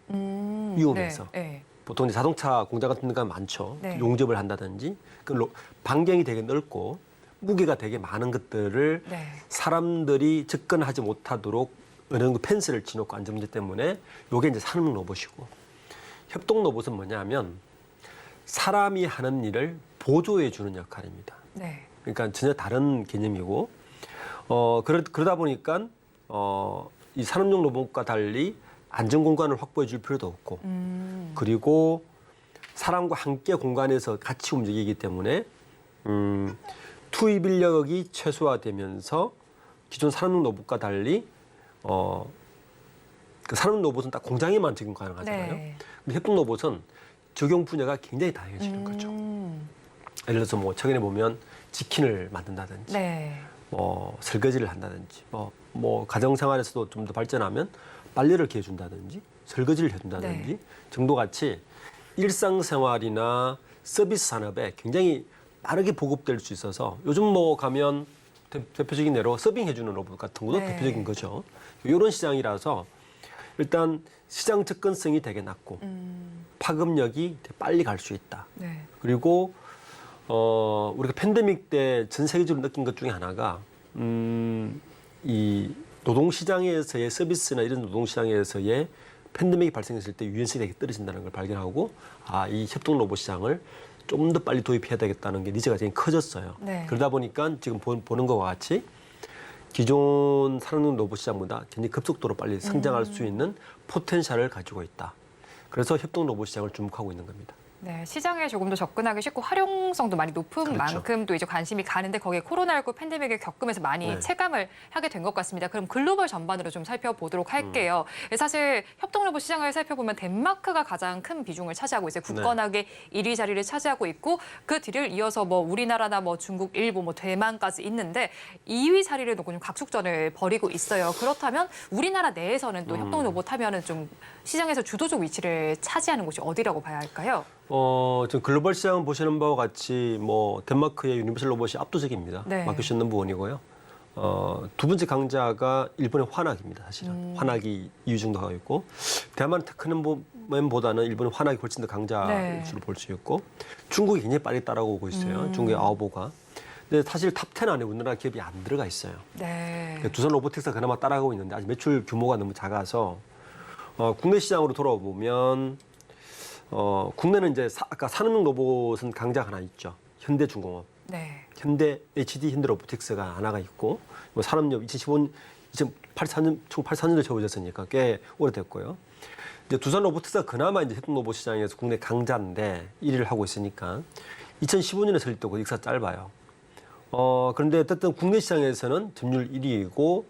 위험해서. 네, 네. 보통 이제 자동차 공장 같은 데가 많죠. 네. 용접을 한다든지 반경이 되게 넓고 무게가 되게 많은 것들을 네. 사람들이 접근하지 못하도록 어느 정도 펜스를 치놓고 안전문제 때문에 이게 이제 산업용 로봇이고 협동 로봇은 뭐냐면 사람이 하는 일을 보조해 주는 역할입니다. 네. 그러니까 전혀 다른 개념이고 그러다 보니까 이 산업용 로봇과 달리 안전 공간을 확보해 줄 필요도 없고 그리고 사람과 함께 공간에서 같이 움직이기 때문에 투입 인력이 최소화되면서 기존 산업용 로봇과 달리 그 산업용 로봇은 딱 공장에만 적용 가능하잖아요. 네. 근데 협동 로봇은 적용 분야가 굉장히 다양해지는 거죠. 예를 들어서 뭐 최근에 보면 치킨을 만든다든지 네. 뭐 설거지를 한다든지 뭐 가정 생활에서도 좀 더 발전하면 빨래를 이렇게 해준다든지 설거지를 해준다든지 네. 정도 같이 일상생활이나 서비스 산업에 굉장히 빠르게 보급될 수 있어서 요즘 뭐 가면 대표적인 예로 서빙해주는 로봇 같은 것도 네. 대표적인 거죠. 이런 시장이라서 일단 시장 접근성이 되게 낮고 파급력이 되게 빨리 갈 수 있다. 네. 그리고 우리가 팬데믹 때 전 세계적으로 느낀 것 중에 하나가 이 노동시장에서의 서비스나 이런 노동시장에서의 팬데믹이 발생했을 때 유연성이 되게 떨어진다는 걸 발견하고 이 협동 로봇 시장을 좀 더 빨리 도입해야 되겠다는 게 니즈가 굉장히 커졌어요. 네. 그러다 보니까 지금 보는 것과 같이 기존 산업용 로봇 시장보다 굉장히 급속도로 빨리 성장할 수 있는 포텐셜을 가지고 있다. 그래서 협동 로봇 시장을 주목하고 있는 겁니다. 네, 시장에 조금 더 접근하기 쉽고 활용성도 많이 높은 그렇죠. 만큼 또 이제 관심이 가는데 거기에 코로나19 팬데믹을 겪으면서 많이 네. 체감을 하게 된 것 같습니다. 그럼 글로벌 전반으로 좀 살펴보도록 할게요. 사실 협동로봇 시장을 살펴보면 덴마크가 가장 큰 비중을 차지하고 있어요. 굳건하게 1위 자리를 차지하고 있고 그 뒤를 이어서 뭐 우리나라나 뭐 중국, 일본, 뭐 대만까지 있는데 2위 자리를 놓고 좀 각축전을 벌이고 있어요. 그렇다면 우리나라 내에서는 또 협동로봇 하면은 좀 시장에서 주도적 위치를 차지하는 곳이 어디라고 봐야 할까요? 지금 글로벌 시장 보시는 바와 같이 뭐 덴마크의 유니버설 로봇이 압도적입니다. 네. 마켓 셔 넘버 원이고요. 두 번째 강자가 일본의 화낙입니다. 사실은 화낙이 2위 정도 하고 있고 대만 테크노맨보다는 일본의 화낙이 훨씬 더 강자일 네. 수로 볼 수 있고 중국이 굉장히 빨리 따라오고 있어요. 중국의 아오보가. 근데 사실 탑 10 안에 우리나라 기업이 안 들어가 있어요. 네. 두산 로보틱스가 그나마 따라가고 있는데 아직 매출 규모가 너무 작아서 국내 시장으로 돌아보면 국내는 이제 아까 산업용 로봇은 강자가 하나 있죠. 현대중공업, 네. 현대 HD 현대로보틱스가 하나가 있고 뭐 산업용 2084년 총 84년도에 세워졌으니까 꽤 오래됐고요. 이제 두산 로보틱스가 그나마 이제 협동 로봇 시장에서 국내 강자인데 1위를 하고 있으니까 2015년에 설립되고 역사 짧아요. 그런데 어쨌든 국내 시장에서는 점유율 1위이고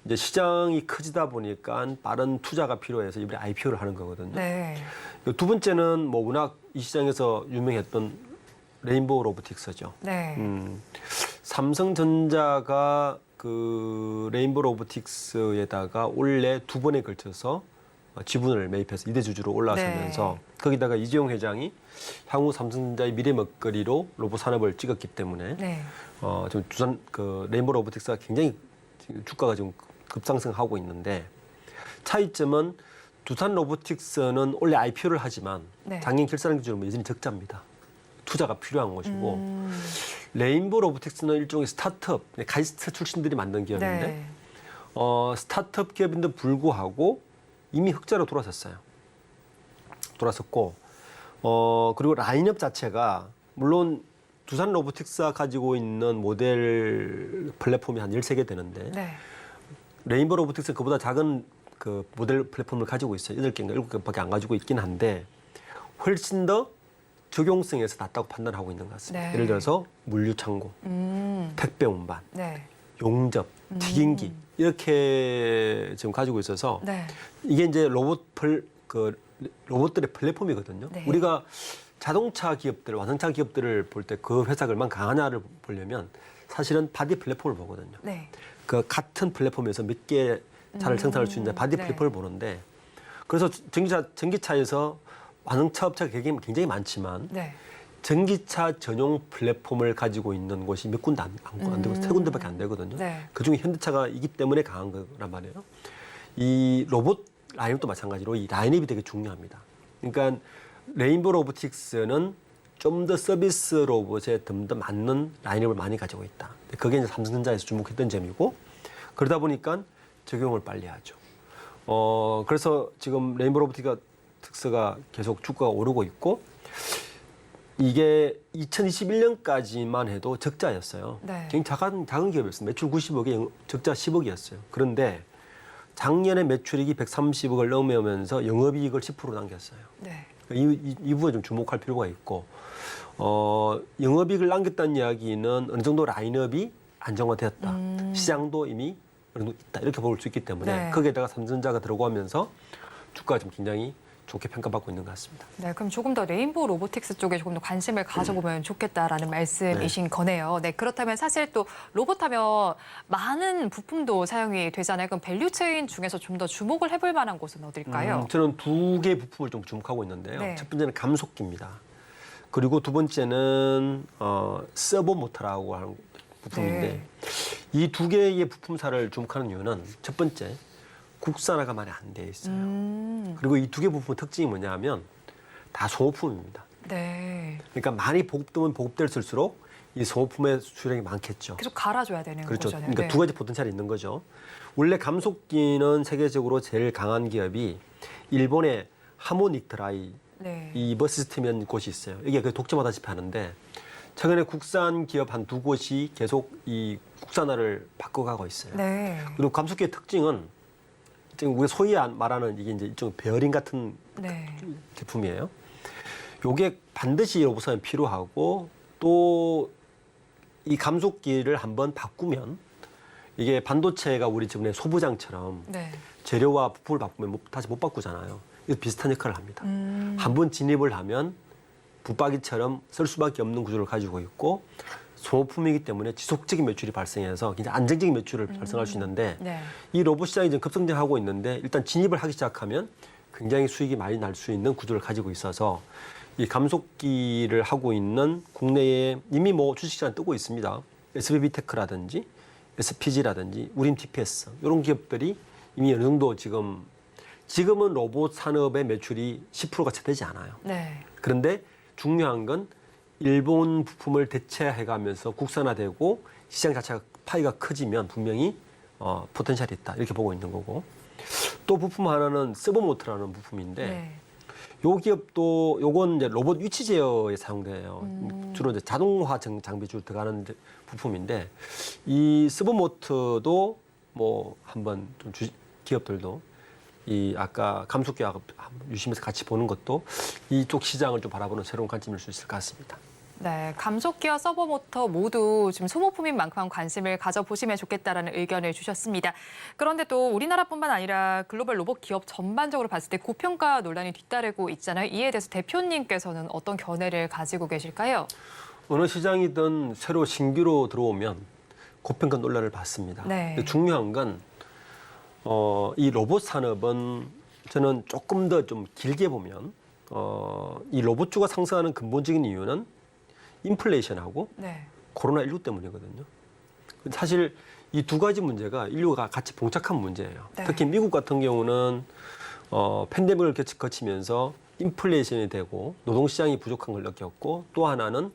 이제 시장이 커지다 보니까 빠른 투자가 필요해서 이번에 IPO를 하는 거거든요. 네. 두 번째는 뭐 워낙 이 시장에서 유명했던 레인보우 로보틱스죠. 네. 삼성전자가 그 레인보우 로보틱스에다가 올해 2번에 걸쳐서 지분을 매입해서 2대 주주로 올라서면서 거기다가 이재용 회장이 향후 삼성전자의 미래 먹거리로 로봇 산업을 찍었기 때문에 네. 지금 두산 그 레인보우 로보틱스가 굉장히 지금 주가가 지금 급상승하고 있는데 차이점은 두산 로보틱스는 원래 IPO를 하지만 네. 작년 결산 기준으로 여전히 적자입니다. 투자가 필요한 것이고 레인보우 로보틱스는 일종의 스타트업, 가이스트 출신들이 만든 기업인데 네. 스타트업 기업인데 불구하고 이미 흑자로 돌아섰고 그리고 라인업 자체가 물론 두산 로보틱스가 가지고 있는 모델 플랫폼이 한 13개 되는데 네. 레인보우 로보틱스는 그보다 작은 그 모델 플랫폼을 가지고 있어요. 8개인가 7개밖에 안 가지고 있긴 한데 훨씬 더 적용성에서 낫다고 판단하고 있는 것 같습니다. 네. 예를 들어서 물류창고, 택배 운반, 네. 용접, 튀김기 이렇게 지금 가지고 있어서 네. 이게 이제 로봇들의 플랫폼이거든요. 네. 우리가 자동차 기업들, 완성차 기업들을 볼 때 그 회사가 얼마나 강하냐를 보려면 사실은 바디 플랫폼을 보거든요. 네. 그 같은 플랫폼에서 몇 개 차를 생산할 수 있는 바디 네. 플랫폼을 보는데 그래서 전기차에서 완성차 업체가 굉장히 많지만 네. 전기차 전용 플랫폼을 가지고 있는 곳이 몇 군데 안 되고 세 군데밖에 안 되거든요. 네. 그중에 현대차가 있기 때문에 강한 거란 말이에요. 이 로봇 라인업도 마찬가지로 이 라인업이 되게 중요합니다. 그러니까 레인보우 로보틱스는 좀 더 서비스 로봇에 좀 더 맞는 라인업을 많이 가지고 있다. 그게 이제 삼성전자에서 주목했던 점이고 그러다 보니까 적용을 빨리 하죠. 그래서 지금 레인보우 로보틱스가 계속 주가가 오르고 있고 이게 2021년까지만 해도 적자였어요. 네. 굉장히 작은 기업이었어요. 매출 90억에 적자 10억이었어요. 그런데 작년에 매출액이 130억을 넘으면서 영업이익을 10% 남겼어요. 네. 이 부분에 좀 주목할 필요가 있고 영업이익을 남겼다는 이야기는 어느 정도 라인업이 안정화되었다. 시장도 이미 어느 정도 있다. 이렇게 볼 수 있기 때문에 네. 거기에다가 삼성전자가 들어가면서 주가가 좀 굉장히 좋게 평가받고 있는 것 같습니다. 네, 그럼 조금 더 레인보우 로보틱스 쪽에 조금 더 관심을 가져보면 좋겠다라는 말씀이신 거네요. 네, 그렇다면 사실 또 로봇하면 많은 부품도 사용이 되잖아요. 그럼 밸류체인 중에서 좀 더 주목을 해볼 만한 곳은 어딜까요? 저는 2개의 부품을 좀 주목하고 있는데요. 네. 첫 번째는 감속기입니다. 그리고 두 번째는 서버 모터라고 하는 부품인데 네. 이 2개의 부품사를 주목하는 이유는 첫 번째 국산화가 많이 안 돼 있어요. 그리고 이 2개 부품 특징이 뭐냐면 다 소모품입니다. 네. 그러니까 많이 보급되면 보급될수록 이 소모품의 수량이 많겠죠. 계속 갈아줘야 되는 그렇죠. 거잖아요. 그러니까 네. 두 가지 포텐셜이 있는 거죠. 원래 감속기는 세계적으로 제일 강한 기업이 일본의 하모닉 드라이 네. 이 버시스템이라는 곳이 있어요. 이게 그 독점하다시피 하는데 최근에 국산 기업 한 두 곳이 계속 이 국산화를 바꿔가고 있어요. 네. 그리고 감속기의 특징은 지금 우리가 소위 말하는 이게 이제 일종 베어링 같은 네. 제품이에요. 요게 반드시 로봇은 필요하고 또 이 감속기를 한번 바꾸면 이게 반도체가 우리 지금 소부장처럼 네. 재료와 부품을 바꾸면 다시 못 바꾸잖아요. 이거 비슷한 역할을 합니다. 한번 진입을 하면 붙박이처럼 쓸 수밖에 없는 구조를 가지고 있고 소모품이기 때문에 지속적인 매출이 발생해서 굉장히 안정적인 매출을 발생할 수 있는데 네. 이 로봇 시장이 지금 급성장하고 있는데 일단 진입을 하기 시작하면 굉장히 수익이 많이 날 수 있는 구조를 가지고 있어서 이 감속기를 하고 있는 국내에 이미 뭐 주식시장 뜨고 있습니다. SBB테크라든지 SPG라든지 우림 TPS 이런 기업들이 이미 어느 정도 지금은 로봇 산업의 매출이 10%가 채 되지 않아요. 네. 그런데 중요한 건 일본 부품을 대체해가면서 국산화되고 시장 자체가 파이가 커지면 분명히 포텐셜이 있다 이렇게 보고 있는 거고 또 부품 하나는 서버모터라는 부품인데 네. 요 기업도 요건 이제 로봇 위치 제어에 사용돼요. 주로 이제 자동화 장비 주로 들어가는 부품인데 이 서버모터도 뭐 한번 좀 기업들도 이 아까 감속기하고 유심해서 같이 보는 것도 이쪽 시장을 좀 바라보는 새로운 관점일 수 있을 것 같습니다. 네, 감속기와 서버모터 모두 지금 소모품인 만큼 관심을 가져보시면 좋겠다라는 의견을 주셨습니다. 그런데 또 우리나라뿐만 아니라 글로벌 로봇 기업 전반적으로 봤을 때 고평가 논란이 뒤따르고 있잖아요. 이에 대해서 대표님께서는 어떤 견해를 가지고 계실까요? 어느 시장이든 새로 신규로 들어오면 고평가 논란을 받습니다. 네. 근데 중요한 건 이 로봇 산업은 저는 조금 더 좀 길게 보면 이 로봇주가 상승하는 근본적인 이유는 인플레이션하고 네. 코로나19 때문이거든요. 사실 이 두 가지 문제가 인류가 같이 봉착한 문제예요. 네. 특히 미국 같은 경우는 팬데믹을 거치면서 인플레이션이 되고 노동시장이 부족한 걸 느꼈고 또 하나는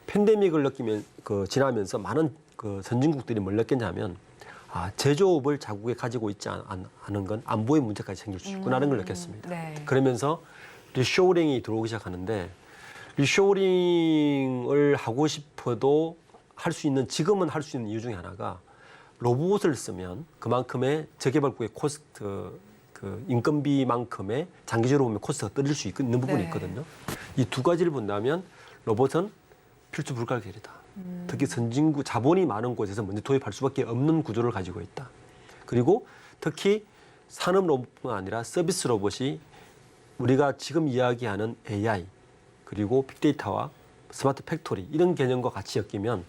팬데믹을 지나면서 많은 선진국들이 뭘 느꼈냐면 제조업을 자국에 가지고 있지 않은 건 안보의 문제까지 생길 수 있구나라는 걸 느꼈습니다. 네. 그러면서 리쇼어링이 들어오기 시작하는데 리쇼어링을 하고 싶어도 지금은 할 수 있는 이유 중에 하나가 로봇을 쓰면 그만큼의 저개발국의 코스트, 인건비만큼의 장기적으로 보면 코스트가 떨어질 수 있는 부분이 네. 있거든요. 이 두 가지를 본다면 로봇은 필수 불가결이다. 특히 선진국 자본이 많은 곳에서 먼저 도입할 수밖에 없는 구조를 가지고 있다. 그리고 특히 산업 로봇뿐만 아니라 서비스 로봇이 우리가 지금 이야기하는 AI 그리고 빅데이터와 스마트 팩토리 이런 개념과 같이 엮이면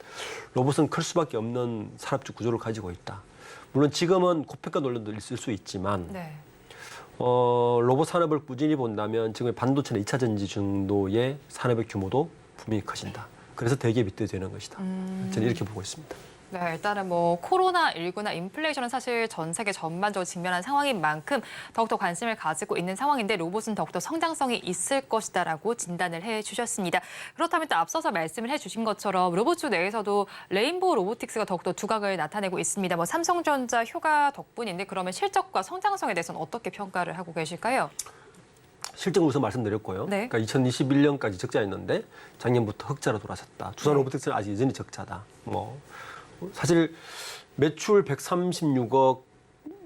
로봇은 클 수밖에 없는 산업적 구조를 가지고 있다. 물론 지금은 고평가 논란도 있을 수 있지만 네. 로봇 산업을 꾸준히 본다면 지금 반도체나 2차 전지 정도의 산업의 규모도 분명히 커진다. 그래서 대기업이 되는 것이다. 저는 이렇게 보고 있습니다. 네, 일단은 뭐 코로나19나 인플레이션은 사실 전 세계 전반적으로 직면한 상황인 만큼 더욱더 관심을 가지고 있는 상황인데 로봇은 더욱더 성장성이 있을 것이다라고 진단을 해주셨습니다. 그렇다면 또 앞서서 말씀을 해주신 것처럼 로봇주 내에서도 레인보우 로보틱스가 더욱더 두각을 나타내고 있습니다. 뭐 삼성전자 효과 덕분인데 그러면 실적과 성장성에 대해서는 어떻게 평가를 하고 계실까요? 실적은 우선 말씀드렸고요. 네. 그러니까 2021년까지 적자였는데 작년부터 흑자로 돌아섰다. 두산 네. 로보틱스는 아직 여전히 적자다. 사실 매출 136억,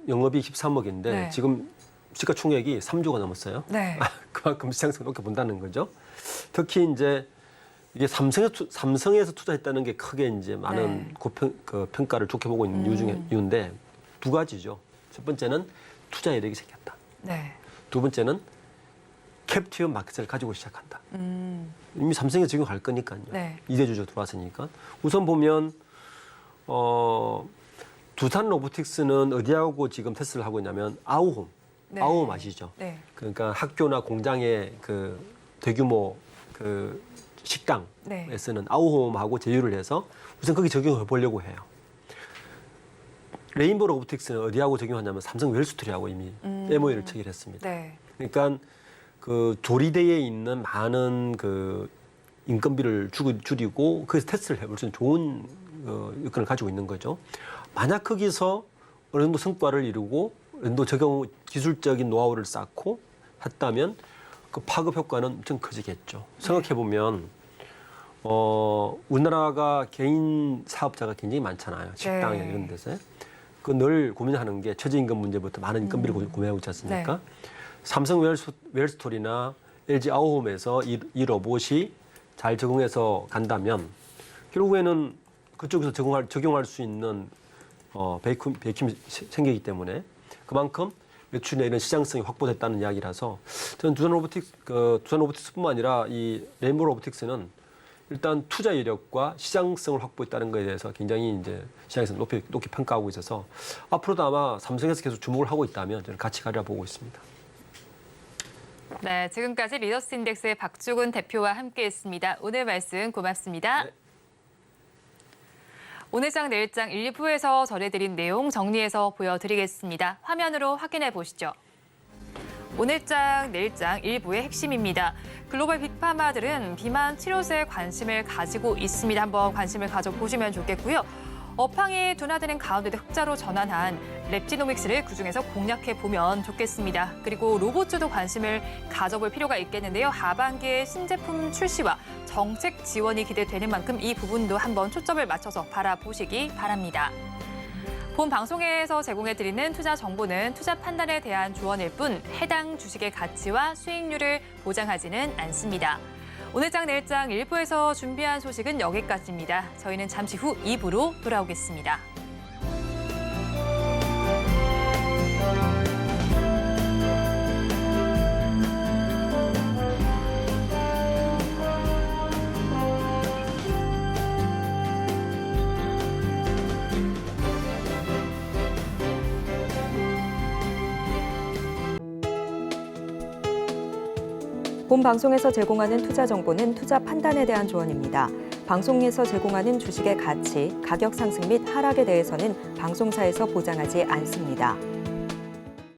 영업이익 13억인데 네. 지금 시가총액이 3조가 넘었어요. 네. 그만큼 시장성 높게 본다는 거죠. 특히 이제 이게 삼성에서 투자했다는 게 크게 이제 많은 네. 평가를 좋게 보고 있는 이유인데 두 가지죠. 첫 번째는 투자 이력이 생겼다. 네. 두 번째는 캡티브 마켓을 가지고 시작한다. 이미 삼성에 지금 갈 거니까요. 네. 이대주주 들어왔으니까. 우선 보면 두산 로보틱스는 어디하고 지금 테스트를 하고 있냐면 아우홈. 네. 아우홈 아시죠? 네. 그러니까 학교나 공장의 대규모 식당에 네. 쓰는 아우홈하고 제휴를 해서 우선 거기 적용해 보려고 해요. 레인보우 로보틱스는 어디하고 적용하냐면 삼성 웰스토리하고 이미 MOU를 체결했습니다. 네. 그러니까 조리대에 있는 많은 인건비를 줄이고 그래서 테스트를 해볼 수 있는 좋은 여건을 가지고 있는 거죠. 만약 거기서 어느 정도 성과를 이루고 어느 정도 적용 기술적인 노하우를 쌓고 했다면 그 파급 효과는 엄청 커지겠죠. 생각해 보면 우리나라가 개인 사업자가 굉장히 많잖아요. 식당이나 이런 데서. 그 늘 고민하는 게 최저임금 문제부터 많은 인건비를 고민하고 있지 않습니까? 삼성 웰스토리나 LG 아우홈에서 이 로봇이 잘 적응해서 간다면 결국에는 그쪽에서 적용할 수 있는 베이킹이 생기기 때문에 그만큼 매출이나 이런 시장성이 확보됐다는 이야기라서 저는 두산 로보틱스뿐만 아니라 이 레인보우 로보틱스는 일단 투자 이력과 시장성을 확보했다는 것에 대해서 굉장히 이제 시장에서 높이 평가하고 있어서 앞으로도 아마 삼성에서 계속 주목을 하고 있다면 저는 같이 가리라 보고 있습니다. 네, 지금까지 리더스 인덱스의 박주근 대표와 함께했습니다. 오늘 말씀 고맙습니다. 네. 오늘장 내일장 1부에서 전해드린 내용 정리해서 보여드리겠습니다. 화면으로 확인해 보시죠. 오늘장 내일장 1부의 핵심입니다. 글로벌 빅파마들은 비만 치료제에 관심을 가지고 있습니다. 한번 관심을 가져보시면 좋겠고요. 업황이 둔화되는 가운데도 흑자로 전환한 랩지노믹스를 그중에서 공략해보면 좋겠습니다. 그리고 로봇주도 관심을 가져볼 필요가 있겠는데요. 하반기에 신제품 출시와 정책 지원이 기대되는 만큼 이 부분도 한번 초점을 맞춰서 바라보시기 바랍니다. 본 방송에서 제공해드리는 투자 정보는 투자 판단에 대한 조언일 뿐 해당 주식의 가치와 수익률을 보장하지는 않습니다. 오늘장 내일장 1부에서 준비한 소식은 여기까지입니다. 저희는 잠시 후 2부로 돌아오겠습니다. 본 방송에서 제공하는 투자 정보는 투자 판단에 대한 조언입니다. 방송에서 제공하는 주식의 가치, 가격 상승 및 하락에 대해서는 방송사에서 보장하지 않습니다.